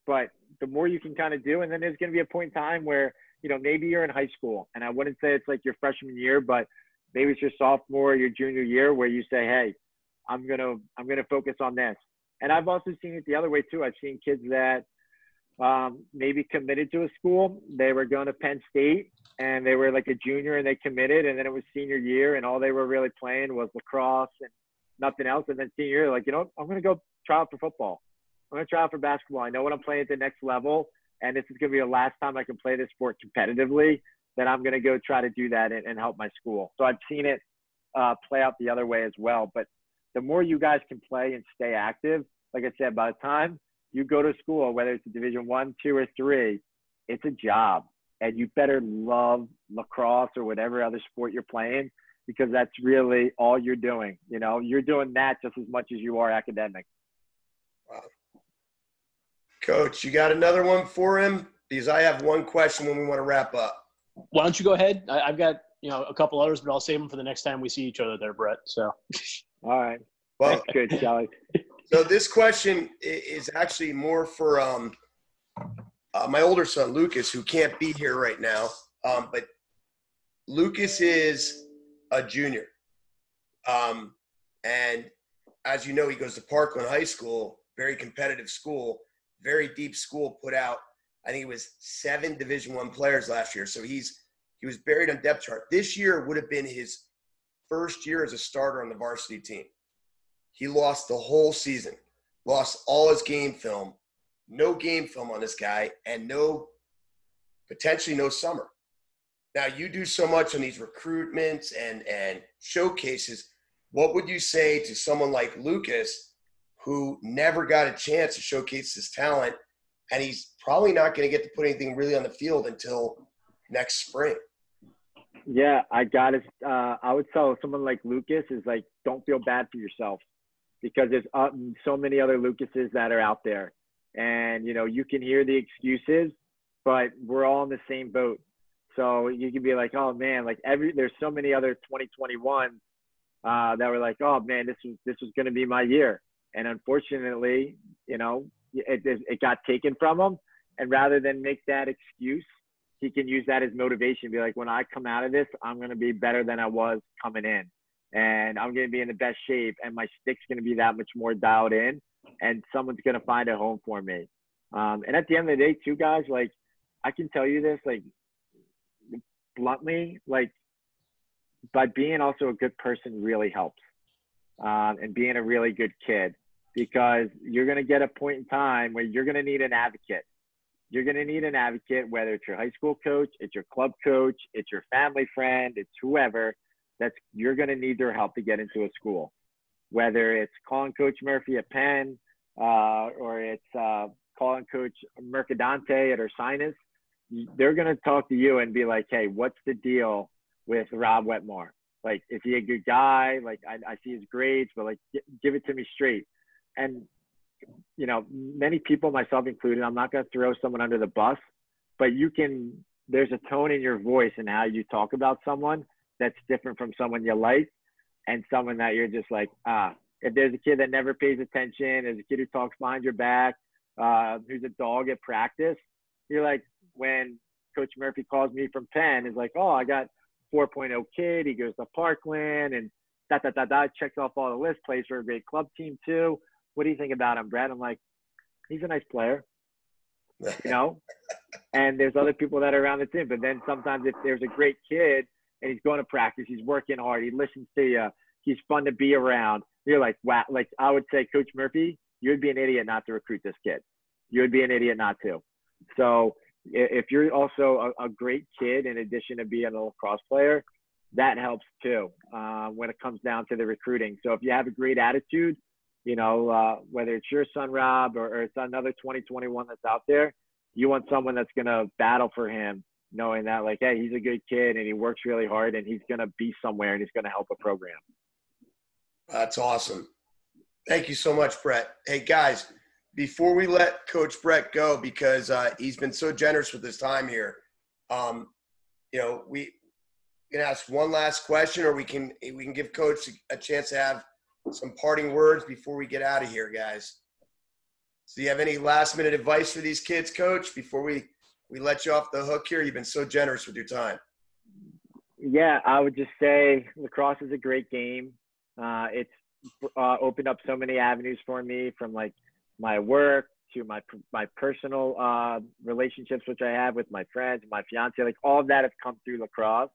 But the more you can kind of do, and then there's going to be a point in time where, you know, maybe you're in high school, and I wouldn't say it's like your freshman year, but maybe it's your sophomore or your junior year where you say, hey, I'm gonna focus on this. And I've also seen it the other way too. I've seen kids that maybe committed to a school. They were going to Penn State and they were like a junior and they committed, and then it was senior year and all they were really playing was lacrosse and nothing else. And then senior year, like, you know, I'm going to go try out for football. I'm going to try out for basketball. I know what I'm playing at the next level, and this is going to be the last time I can play this sport competitively. Then I'm going to go try to do that and help my school. So I've seen it play out the other way as well. But the more you guys can play and stay active, like I said, by the time you go to school, whether it's a Division 1, 2, or 3, it's a job. And you better love lacrosse or whatever other sport you're playing, because that's really all you're doing. You know, you're doing that just as much as you are academic. Wow. Coach, you got another one for him? Because I have one question when we want to wrap up. Why don't you go ahead? I've got, you know, a couple others, but I'll save them for the next time we see each other there, Brett. So. All right. Well, that's good, Kelly. So this question is actually more for my older son, Lucas, who can't be here right now. But Lucas is a junior. And as you know, he goes to Parkland High School, very competitive school, very deep school, put out, I think it was 7 Division I players last year. So he was buried on depth chart. This year would have been his first year as a starter on the varsity team. He lost the whole season, lost all his game film, no game film on this guy, and potentially no summer. Now you do so much on these recruitments and showcases. What would you say to someone like Lucas, who never got a chance to showcase his talent, and he's probably not going to get to put anything really on the field until next spring? Yeah, I would tell someone like Lucas is like, don't feel bad for yourself, because there's so many other Lucases that are out there. And, you know, you can hear the excuses, but we're all in the same boat. So you can be like, oh man, like there's so many other 2021s that were like, oh man, this was going to be my year. And unfortunately, you know, it got taken from him. And rather than make that excuse, he can use that as motivation. Be like, when I come out of this, I'm going to be better than I was coming in. And I'm going to be in the best shape. And my stick's going to be that much more dialed in. And someone's going to find a home for me. And at the end of the day, too, guys, like, I can tell you this, like, bluntly, like, by being also a good person really helps. And being a really good kid, because you're going to get a point in time where you're going to need an advocate. You're going to need an advocate, whether it's your high school coach, it's your club coach, it's your family friend, it's whoever, you're going to need their help to get into a school. Whether it's calling Coach Murphy at Penn, or it's calling Coach Mercadante at Ursinus, they're going to talk to you and be like, hey, what's the deal with Rob Wetmore? Like, is he a good guy? Like, I see his grades, but like, give it to me straight. And, you know, many people, myself included, I'm not going to throw someone under the bus, but there's a tone in your voice and how you talk about someone that's different from someone you like and someone that you're just like, if there's a kid that never pays attention, there's a kid who talks behind your back, who's a dog at practice, you're like, when Coach Murphy calls me from Penn, is like, oh, I got 4.0 kid, he goes to Parkland and checks off all the list, plays for a great club team too. What do you think about him, Brad? I'm like, he's a nice player, you know? And there's other people that are around the team. But then sometimes if there's a great kid and he's going to practice, he's working hard, he listens to you, he's fun to be around, you're like, wow. Like, I would say, Coach Murphy, you would be an idiot not to recruit this kid. You would be an idiot not to. So if you're also a great kid, in addition to being a lacrosse player, that helps too when it comes down to the recruiting. So if you have a great attitude, you know, whether it's your son, Rob, or it's another 2021 that's out there, you want someone that's going to battle for him, knowing that, like, hey, he's a good kid and he works really hard and he's going to be somewhere and he's going to help a program. That's awesome. Thank you so much, Brett. Hey, guys, before we let Coach Brett go, because he's been so generous with his time here, you know, we can ask one last question, or we can give Coach a chance to have some parting words before we get out of here, guys. So do you have any last minute advice for these kids, Coach, before we let you off the hook here? You've been so generous with your time. Yeah, I would just say lacrosse is a great game. It's opened up so many avenues for me, from like my work to my personal relationships, which I have with my friends, my fiance, like all of that has come through lacrosse.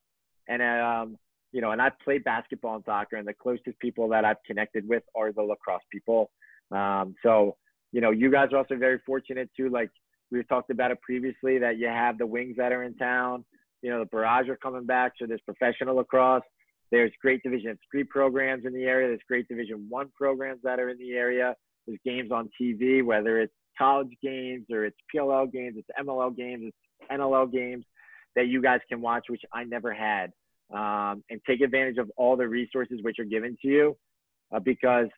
And, you know, and I've played basketball and soccer, and the closest people that I've connected with are the lacrosse people. So, you know, you guys are also very fortunate too. Like we talked about it previously, that you have the Wings that are in town. You know, the Barrage are coming back, so there's professional lacrosse. There's great Division III programs in the area. There's great Division I programs that are in the area. There's games on TV, whether it's college games or it's PLL games, it's MLL games, it's NLL games that you guys can watch, which I never had. And take advantage of all the resources which are given to you, because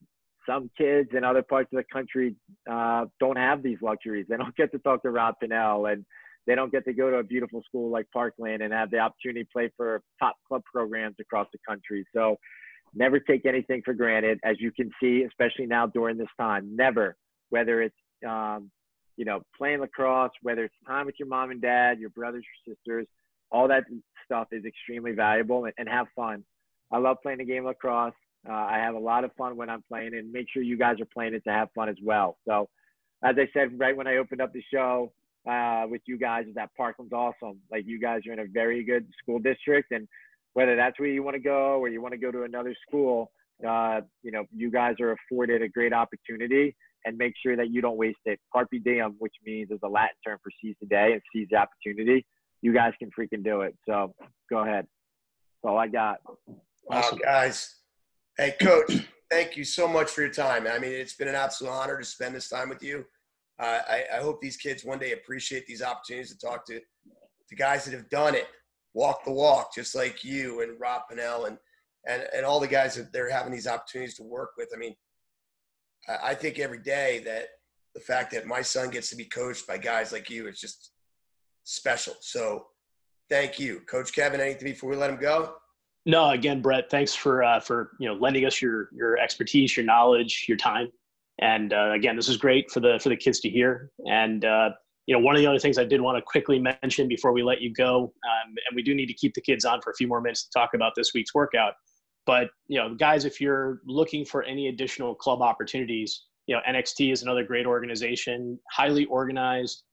some kids in other parts of the country don't have these luxuries. They don't get to talk to Rob Pinnell, and they don't get to go to a beautiful school like Parkland and have the opportunity to play for top club programs across the country. So never take anything for granted, as you can see, especially now during this time. Never, whether it's, you know, playing lacrosse, whether it's time with your mom and dad, your brothers, your sisters, all that stuff is extremely valuable, and have fun. I love playing the game of lacrosse. I have a lot of fun when I'm playing, and make sure you guys are playing it to have fun as well. So as I said, right when I opened up the show with you guys, is that Parkland's awesome. Like, you guys are in a very good school district, and whether that's where you want to go or you want to go to another school, you know, you guys are afforded a great opportunity, and make sure that you don't waste it. Carpe diem, which means is the Latin term for seize the day and seize the opportunity. you guys can freaking do it. So go ahead. That's all I got. Wow, guys. Hey, Coach, thank you so much for your time. I mean, it's been an absolute honor to spend this time with you. I hope these kids one day appreciate these opportunities to talk to guys that have done it, walk the walk, just like you and Rob Pennell and all the guys that they're having these opportunities to work with. I mean, I think every day that the fact that my son gets to be coached by guys like you, it's just special. So thank you. Coach Kevin, anything before we let him go? No, again, Brett, thanks for lending us your expertise, your knowledge, your time. And again, this is great for the kids to hear. And one of the other things I did want to quickly mention before we let you go, and we do need to keep the kids on for a few more minutes to talk about this week's workout. But guys, if you're looking for any additional club opportunities, NXT is another great organization, highly organized.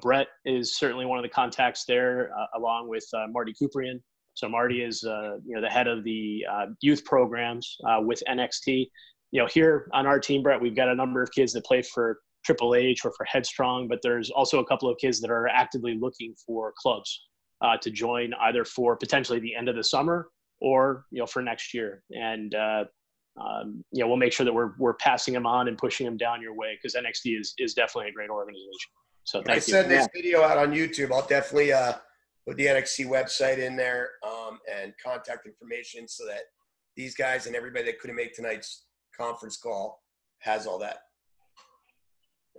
Brett is certainly one of the contacts there, along with Marty Kuprian. So Marty is the head of the youth programs with NXT. Here on our team, Brett, we've got a number of kids that play for Triple H or for Headstrong, but there's also a couple of kids that are actively looking for clubs to join, either for potentially the end of the summer or for next year. And we'll make sure that we're passing them on and pushing them down your way, because NXT is definitely a great organization. So thank you. I send this video out on YouTube. I'll definitely put the NXT website in there and contact information so that these guys and everybody that couldn't make tonight's conference call has all that.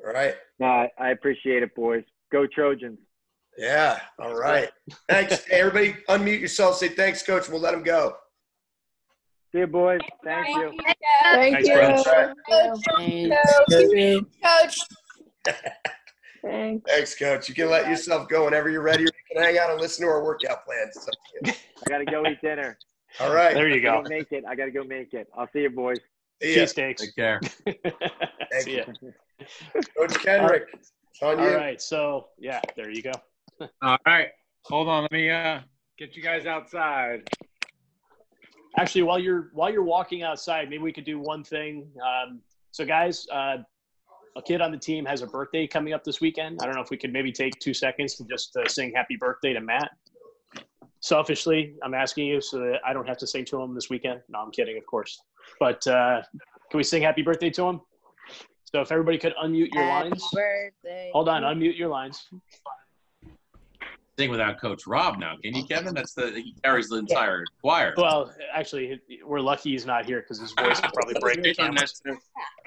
All right. No, I appreciate it, boys. Go Trojans. Yeah. All right. Thanks. Hey, everybody unmute yourself. Say thanks, Coach. We'll let him go. See you, boys. Thank you. Thank you. Coach. Thanks, Coach. You can let yourself go whenever you're ready. You can hang out and listen to our workout plans. I got to go eat dinner. All right. There you go. I got to go make it. I'll see you, boys. Cheesesteaks. Take care. Thank you. Coach Kendrick, it's on you. All right. So, yeah, there you go. All right. Hold on. Let me get you guys outside. Actually, while you're walking outside, maybe we could do one thing. So, guys, a kid on the team has a birthday coming up this weekend. I don't know if we could maybe take 2 seconds to just sing happy birthday to Matt. Selfishly, I'm asking you so that I don't have to sing to him this weekend. No, I'm kidding, of course. But can we sing happy birthday to him? So if everybody could unmute your lines. Birthday. Hold on, unmute your lines. Sing without Coach Rob now, can you, Kevin? He carries the entire choir. Well, actually, we're lucky he's not here because his voice will probably break the cameras.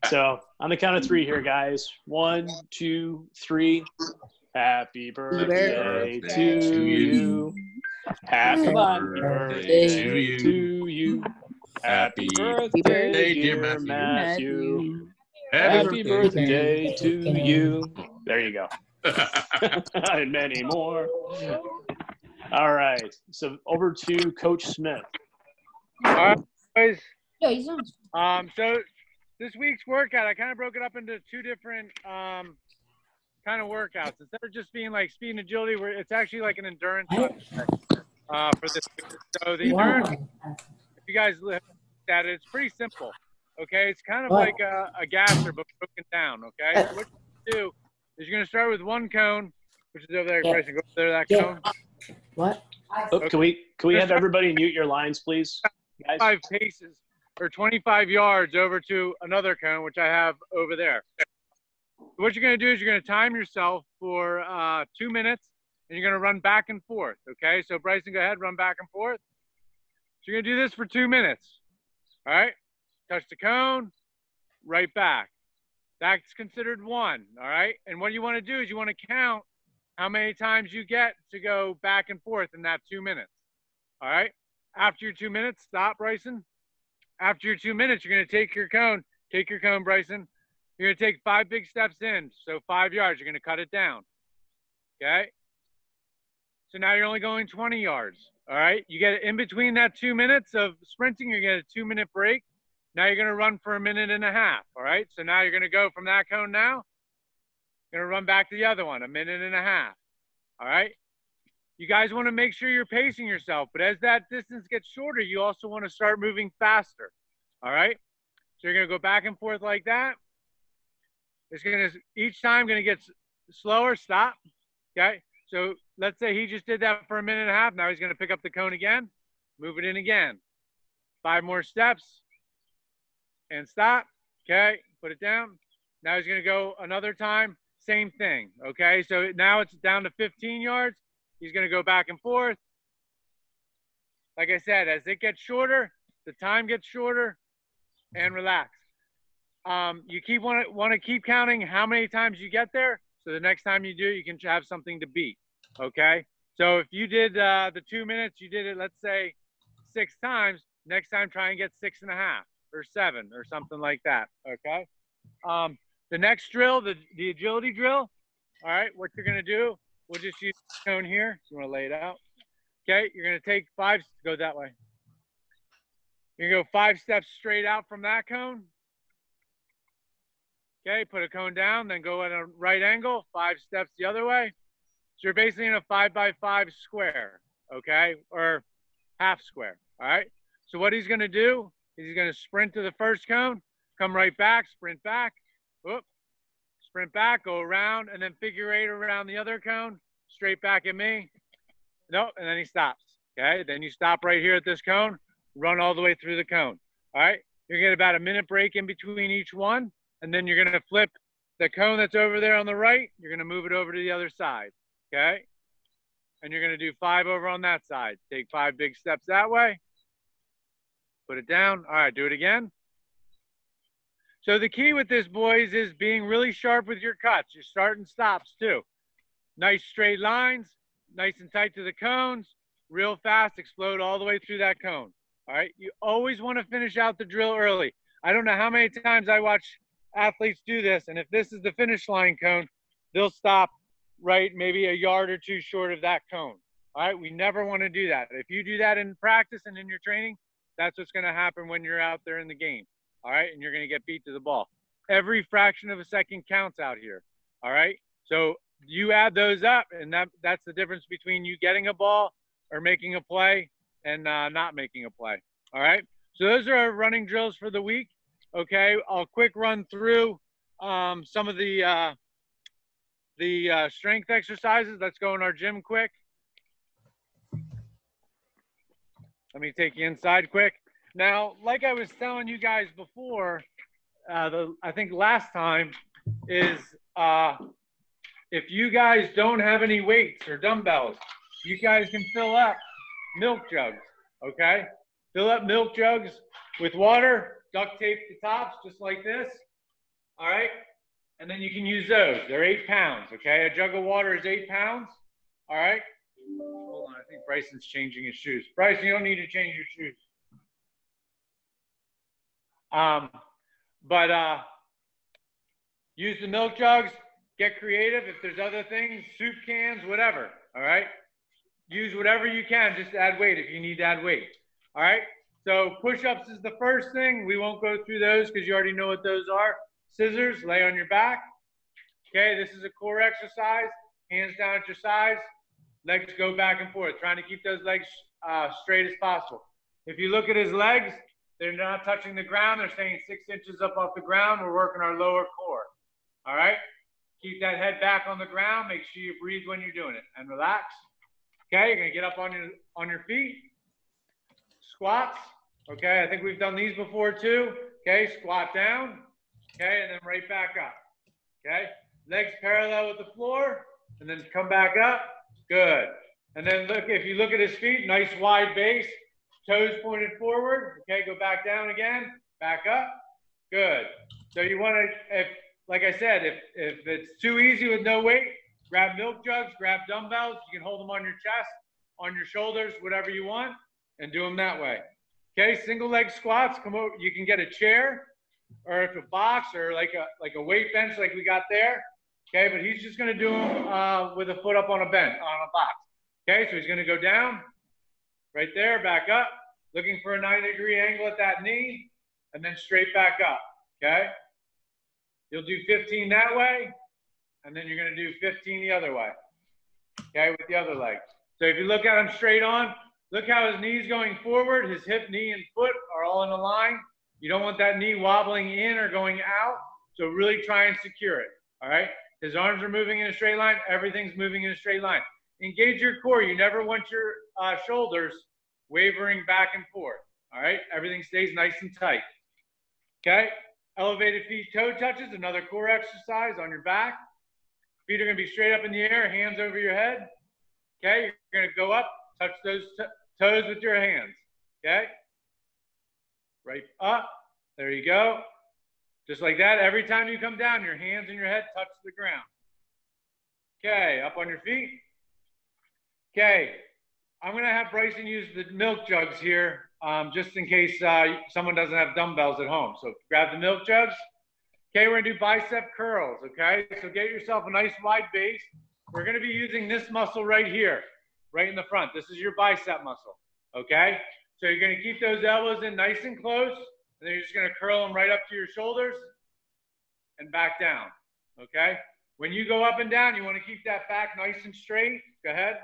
So on the count of 3 here, guys. 1, 2, 3. Happy birthday to you. Happy birthday to you. Happy birthday, dear Matthew. Happy birthday to you. There you go. And many more. All right. So over to Coach Smith. All right, guys. Yeah, he's on. So this week's workout, I kind of broke it up into 2 different kind of workouts. Instead of just being like speed and agility, where it's actually like an endurance for this week. So the endurance, if you guys look at it, it's pretty simple. Okay, it's kind of like a gasser but broken down. Okay, so what you do is you're gonna start with 1 cone, which is over there. Bryson, go over there, that cone. What? Oh, can we have everybody mute your lines, please, guys? 5 paces or 25 yards over to another cone, which I have over there. What you're going to do is you're going to time yourself for 2 minutes, and you're going to run back and forth, okay? So, Bryson, go ahead, run back and forth. So you're going to do this for 2 minutes, all right? Touch the cone, right back. That's considered 1, all right? And what you want to do is you want to count how many times you get to go back and forth in that 2 minutes, all right? After your 2 minutes, stop, Bryson. After your 2 minutes, you're going to take your cone, Bryson. You're going to take 5 big steps in, so 5 yards. You're going to cut it down, okay? So now you're only going 20 yards, all right? You get in between that 2 minutes of sprinting, you get a 2-minute break. Now you're going to run for 1.5 minutes, all right? So now you're going to go from that cone now. You're going to run back to the other one, 1.5 minutes, all right? You guys want to make sure you're pacing yourself, but as that distance gets shorter, you also want to start moving faster, all right? So you're going to go back and forth like that. It's going to, each time going to get slower, stop, okay? So let's say he just did that for a minute and a half. Now he's going to pick up the cone again, move it in again. 5 more steps and stop. Okay, put it down. Now he's going to go another time, same thing. Okay, so now it's down to 15 yards. He's going to go back and forth. Like I said, as it gets shorter, the time gets shorter, and relax. You want to keep counting how many times you get there, so the next time you do, you can have something to beat. Okay, so if you did the 2 minutes, you did it, let's say 6 times. Next time, try and get 6.5 or 7 or something like that. Okay. The next drill, the agility drill. All right, what you're gonna do, we'll just use the cone here. So you want to lay it out. Okay, you're gonna take 5. Go that way. You're gonna go 5 steps straight out from that cone. Okay, put a cone down, then go at a right angle, 5 steps the other way. So you're basically in a 5 by 5 square, okay, or half square. All right. So what he's gonna do is he's gonna sprint to the first cone, come right back, sprint back, whoop, sprint back, go around, and then figure 8 around the other cone, straight back at me. Nope, and then he stops. Okay, then you stop right here at this cone, run all the way through the cone. All right, you're gonna get about a minute break in between each one, and then you're gonna flip the cone that's over there on the right, you're gonna move it over to the other side. Okay, and you're gonna do 5 over on that side. Take 5 big steps that way. Put it down. All right, do it again. So the key with this, boys, is being really sharp with your cuts. Your start and stops too. Nice straight lines, nice and tight to the cones, real fast, explode all the way through that cone. All right, you always want to finish out the drill early. I don't know how many times I watch athletes do this, and if this is the finish line cone, they'll stop right maybe a yard or 2 short of that cone. All right, we never want to do that. If you do that in practice and in your training, that's what's going to happen when you're out there in the game. All right, and you're going to get beat to the ball. Every fraction of a second counts out here. All right, so you add those up, and that's the difference between you getting a ball or making a play and not making a play. All right, so those are our running drills for the week. Okay, I'll quick run through some of the strength exercises. Let's go in our gym quick. Let me take you inside quick. Now, like I was telling you guys before, I think last time is if you guys don't have any weights or dumbbells, you guys can fill up milk jugs, okay? Fill up milk jugs with water, duct tape the tops just like this, all right? And then you can use those. They're 8 pounds, okay? A jug of water is 8 pounds, all right? Hold on, I think Bryson's changing his shoes. Bryson, you don't need to change your shoes. Use the milk jugs, get creative. If there's other things, soup cans, whatever, all right? Use whatever you can, just add weight if you need to add weight, all right? So push-ups is the first thing. We won't go through those because you already know what those are. Scissors, lay on your back. Okay, this is a core exercise. Hands down at your sides. Legs go back and forth, trying to keep those legs straight as possible. If you look at his legs, they're not touching the ground. They're staying 6 inches up off the ground. We're working our lower core. All right? Keep that head back on the ground. Make sure you breathe when you're doing it. And relax. Okay, you're going to get up on your feet. Squats. Okay, I think we've done these before too. Okay, squat down. Okay, and then right back up. Okay, legs parallel with the floor. And then come back up. Good. And then look, if you look at his feet, nice wide base. Toes pointed forward. Okay, go back down again. Back up. Good. So you want to, like I said, if it's too easy with no weight, grab milk jugs, grab dumbbells. You can hold them on your chest, on your shoulders, whatever you want, and do them that way. Okay, single leg squats. Come over. You can get a chair, or if a box, or like a weight bench, like we got there. Okay, but he's just going to do them with a foot up on a bench, on a box. Okay, so he's going to go down, right there, back up, looking for a 90-degree angle at that knee, and then straight back up. Okay, you'll do 15 that way, and then you're going to do 15 the other way. Okay, with the other leg. So if you look at him straight on, look how his knee's going forward. His hip, knee, and foot are all in a line. You don't want that knee wobbling in or going out. So really try and secure it. All right. His arms are moving in a straight line. Everything's moving in a straight line. engage your core. You never want your shoulders wavering back and forth. All right, everything stays nice and tight. Okay, elevated feet toe touches, another core exercise on your back. Feet are going to be straight up in the air, hands over your head. Okay, you're going to go up, touch those toes with your hands. Okay, right up, there you go. Just like that, every time you come down, your hands and your head touch the ground. Okay, up on your feet. Okay, I'm going to have Bryson use the milk jugs here, just in case someone doesn't have dumbbells at home. So grab the milk jugs. Okay, we're going to do bicep curls, okay? So get yourself a nice wide base. We're going to be using this muscle right here, right in the front. This is your bicep muscle, okay? So you're going to keep those elbows in nice and close, and then you're just going to curl them right up to your shoulders and back down, okay? When you go up and down, you want to keep that back nice and straight. Go ahead.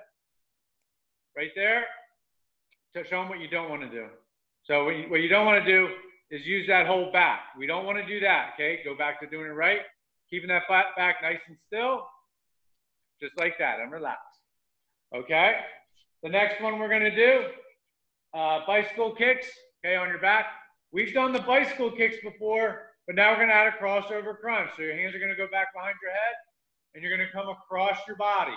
Right there. To show them what you don't want to do. So what you don't want to do is use that whole back. We don't want to do that, okay? Go back to doing it right. Keeping that flat back nice and still. Just like that, and relax. Okay? The next one we're going to do, bicycle kicks, okay, on your back. We've done the bicycle kicks before, but now we're going to add a crossover crunch. So your hands are going to go back behind your head, and you're going to come across your body,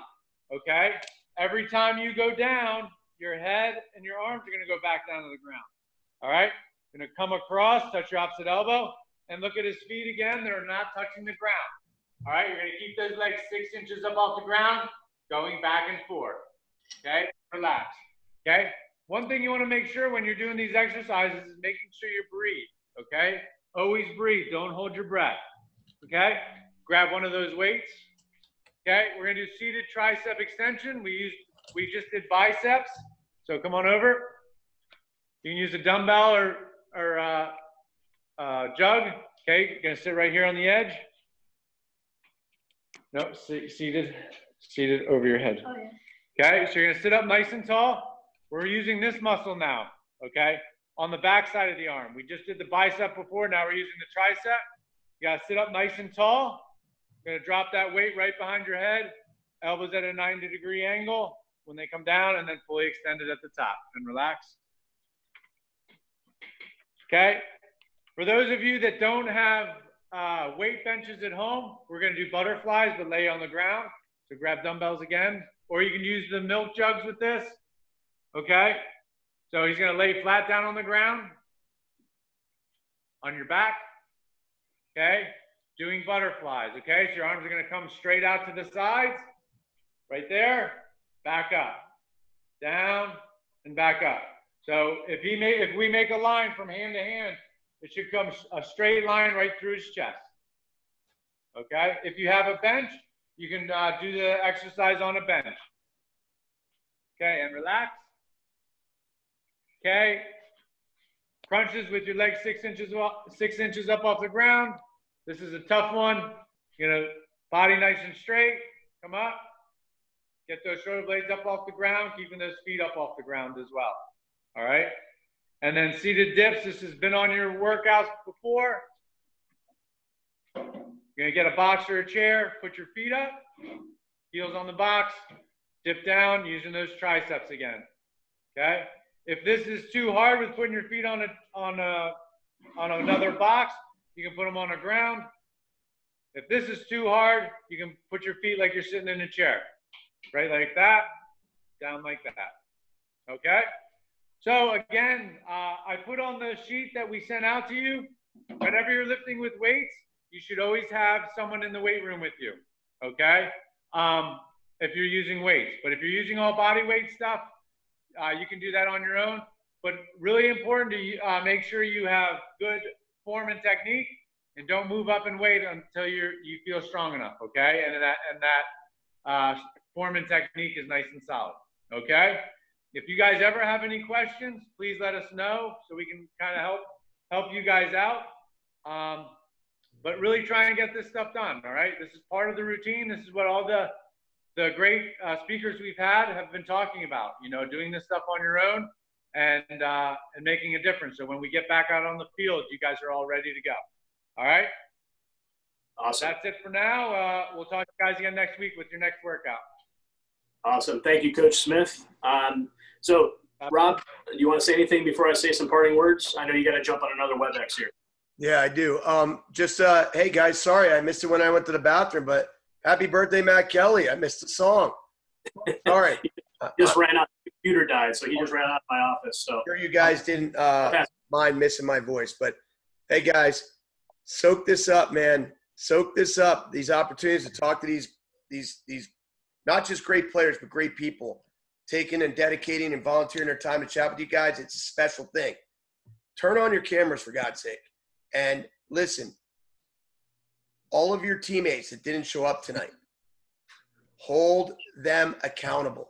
okay? Every time you go down, your head and your arms are going to go back down to the ground, all right? Going to come across, touch your opposite elbow, and look at his feet again. They're not touching the ground, all right? You're going to keep those legs 6 inches up off the ground, going back and forth, okay? Relax, okay? One thing you want to make sure when you're doing these exercises is making sure you breathe, okay? Always breathe. Don't hold your breath, okay? Grab one of those weights, okay? We're going to do seated tricep extension. We just did biceps, so come on over. You can use a dumbbell or jug, okay? You're going to sit right here on the edge. No, seated over your head. Oh, yeah. Okay, so you're going to sit up nice and tall. We're using this muscle now, okay, on the back side of the arm. We just did the bicep before. Now we're using the tricep. You got to sit up nice and tall. You're going to drop that weight right behind your head. Elbows at a 90-degree angle when they come down, and then fully extended at the top. And relax. Okay. For those of you that don't have weight benches at home, we're going to do butterflies, but lay on the ground. So grab dumbbells again. Or you can use the milk jugs with this. Okay. So he's going to lay flat down on the ground, on your back. Okay. Doing butterflies. Okay. So your arms are going to come straight out to the sides. Right there. Back up. Down and back up. So if we make a line from hand to hand, it should come a straight line right through his chest. Okay. If you have a bench, you can do the exercise on a bench. Okay. And relax. Okay. Crunches with your legs 6 inches up off the ground. This is a tough one. You know, body nice and straight. Come up. Get those shoulder blades up off the ground, keeping those feet up off the ground as well. All right. And then seated dips. This has been on your workouts before. You're going to get a box or a chair, put your feet up, heels on the box, dip down, using those triceps again. Okay. If this is too hard with putting your feet on another box, you can put them on the ground. If this is too hard, you can put your feet like you're sitting in a chair. Right, like that, down like that. Okay? So again, I put on the sheet that we sent out to you. Whenever you're lifting with weights, you should always have someone in the weight room with you. Okay? If you're using weights. But if you're using all body weight stuff, you can do that on your own. But really important to make sure you have good form and technique, and don't move up in weight until you feel strong enough. Okay? And that form and technique is nice and solid. Okay? If you guys ever have any questions, please let us know so we can kind of help you guys out. But really try and get this stuff done. All right? This is part of the routine. This is what all the great speakers we've had have been talking about. You know, doing this stuff on your own and making a difference. So when we get back out on the field, you guys are all ready to go. All right? Awesome. That's it for now. We'll talk to you guys again next week with your next workout. Awesome. Thank you, Coach Smith. So, Rob, do you want to say anything before I say some parting words? I know you got to jump on another WebEx here. Yeah, I do. Hey guys, sorry I missed it when I went to the bathroom, but happy birthday, Matt Kelly. I missed the song. Sorry. Just ran out. The computer died, so he just ran out of my office. So Sure you guys didn't mind missing my voice, but hey guys, soak this up, man. Soak this up. These opportunities to talk to these not just great players, but great people taking and dedicating and volunteering their time to chat with you guys. It's a special thing. Turn on your cameras for God's sake. And listen, all of your teammates that didn't show up tonight, hold them accountable.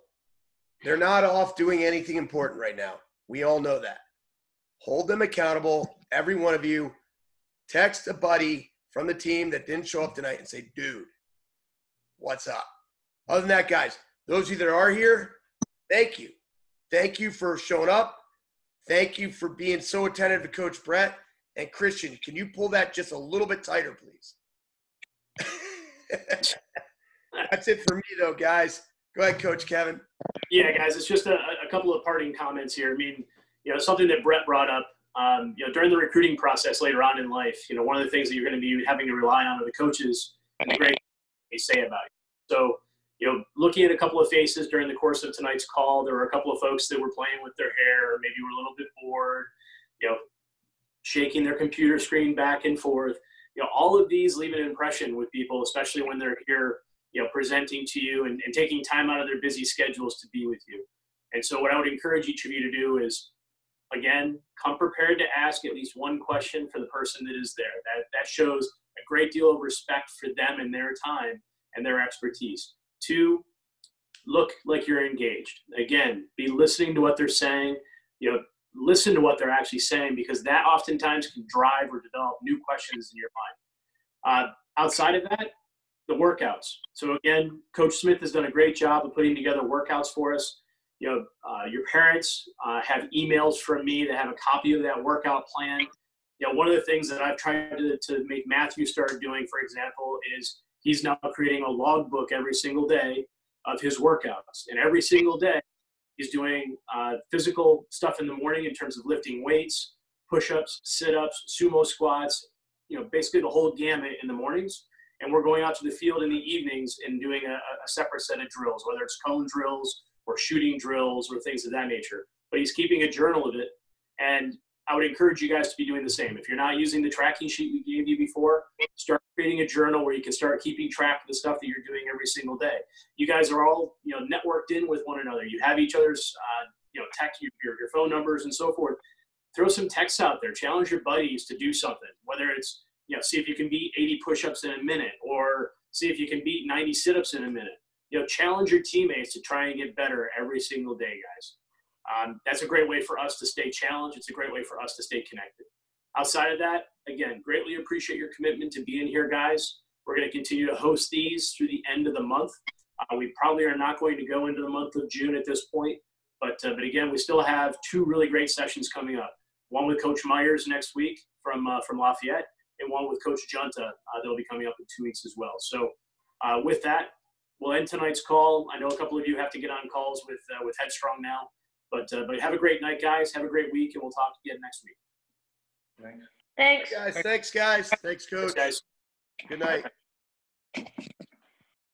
They're not off doing anything important right now. We all know that. Hold them accountable. Every one of you, text a buddy from the team that didn't show up tonight and say, dude, what's up? Other than that, guys, those of you that are here, thank you. Thank you for showing up. Thank you for being so attentive to Coach Brett. And Christian, can you pull that just a little bit tighter, please? That's it for me, though, guys. Go ahead, Coach Kevin. Yeah, guys, it's just a couple of parting comments here. I mean, something that Brett brought up, during the recruiting process later on in life, one of the things that you're going to be having to rely on are the coaches and the great they say about you. So, looking at a couple of faces during the course of tonight's call, there were a couple of folks that were playing with their hair, maybe were a little bit bored, shaking their computer screen back and forth. All of these leave an impression with people, especially when they're here, presenting to you and taking time out of their busy schedules to be with you. And so what I would encourage each of you to do is, again, come prepared to ask at least one question for the person that is there. That shows a great deal of respect for them and their time and their expertise. 2, look like you're engaged. Again, be listening to what they're saying. Listen to what they're actually saying, because that oftentimes can drive or develop new questions in your mind. Outside of that, the workouts. So again, Coach Smith has done a great job of putting together workouts for us. Your parents have emails from me that have a copy of that workout plan. One of the things that I've tried to make Matthew start doing, for example, is he's now creating a logbook every single day of his workouts. And every single day, he's doing physical stuff in the morning in terms of lifting weights, push-ups, sit-ups, sumo squats, basically the whole gamut in the mornings. And we're going out to the field in the evenings and doing a separate set of drills, whether it's cone drills or shooting drills or things of that nature. But he's keeping a journal of it. And I would encourage you guys to be doing the same. If you're not using the tracking sheet we gave you before, start creating a journal where you can start keeping track of the stuff that you're doing every single day. You guys are all, networked in with one another. You have each other's, text, your phone numbers and so forth. Throw some texts out there. Challenge your buddies to do something, whether it's, see if you can beat 80 push-ups in a minute, or see if you can beat 90 sit-ups in a minute. Challenge your teammates to try and get better every single day, guys. That's a great way for us to stay challenged. It's a great way for us to stay connected. Outside of that, again, greatly appreciate your commitment to being here, guys. We're going to continue to host these through the end of the month. We probably are not going to go into the month of June at this point, but again, we still have 2 really great sessions coming up. One with Coach Myers next week from Lafayette, and one with Coach Junta that'll be coming up in 2 weeks as well. So with that, we'll end tonight's call. I know a couple of you have to get on calls with Headstrong now, but have a great night, guys. Have a great week, and we'll talk again next week. Thanks. Thanks, guys. Thanks, Coach. Thanks, guys. Good night.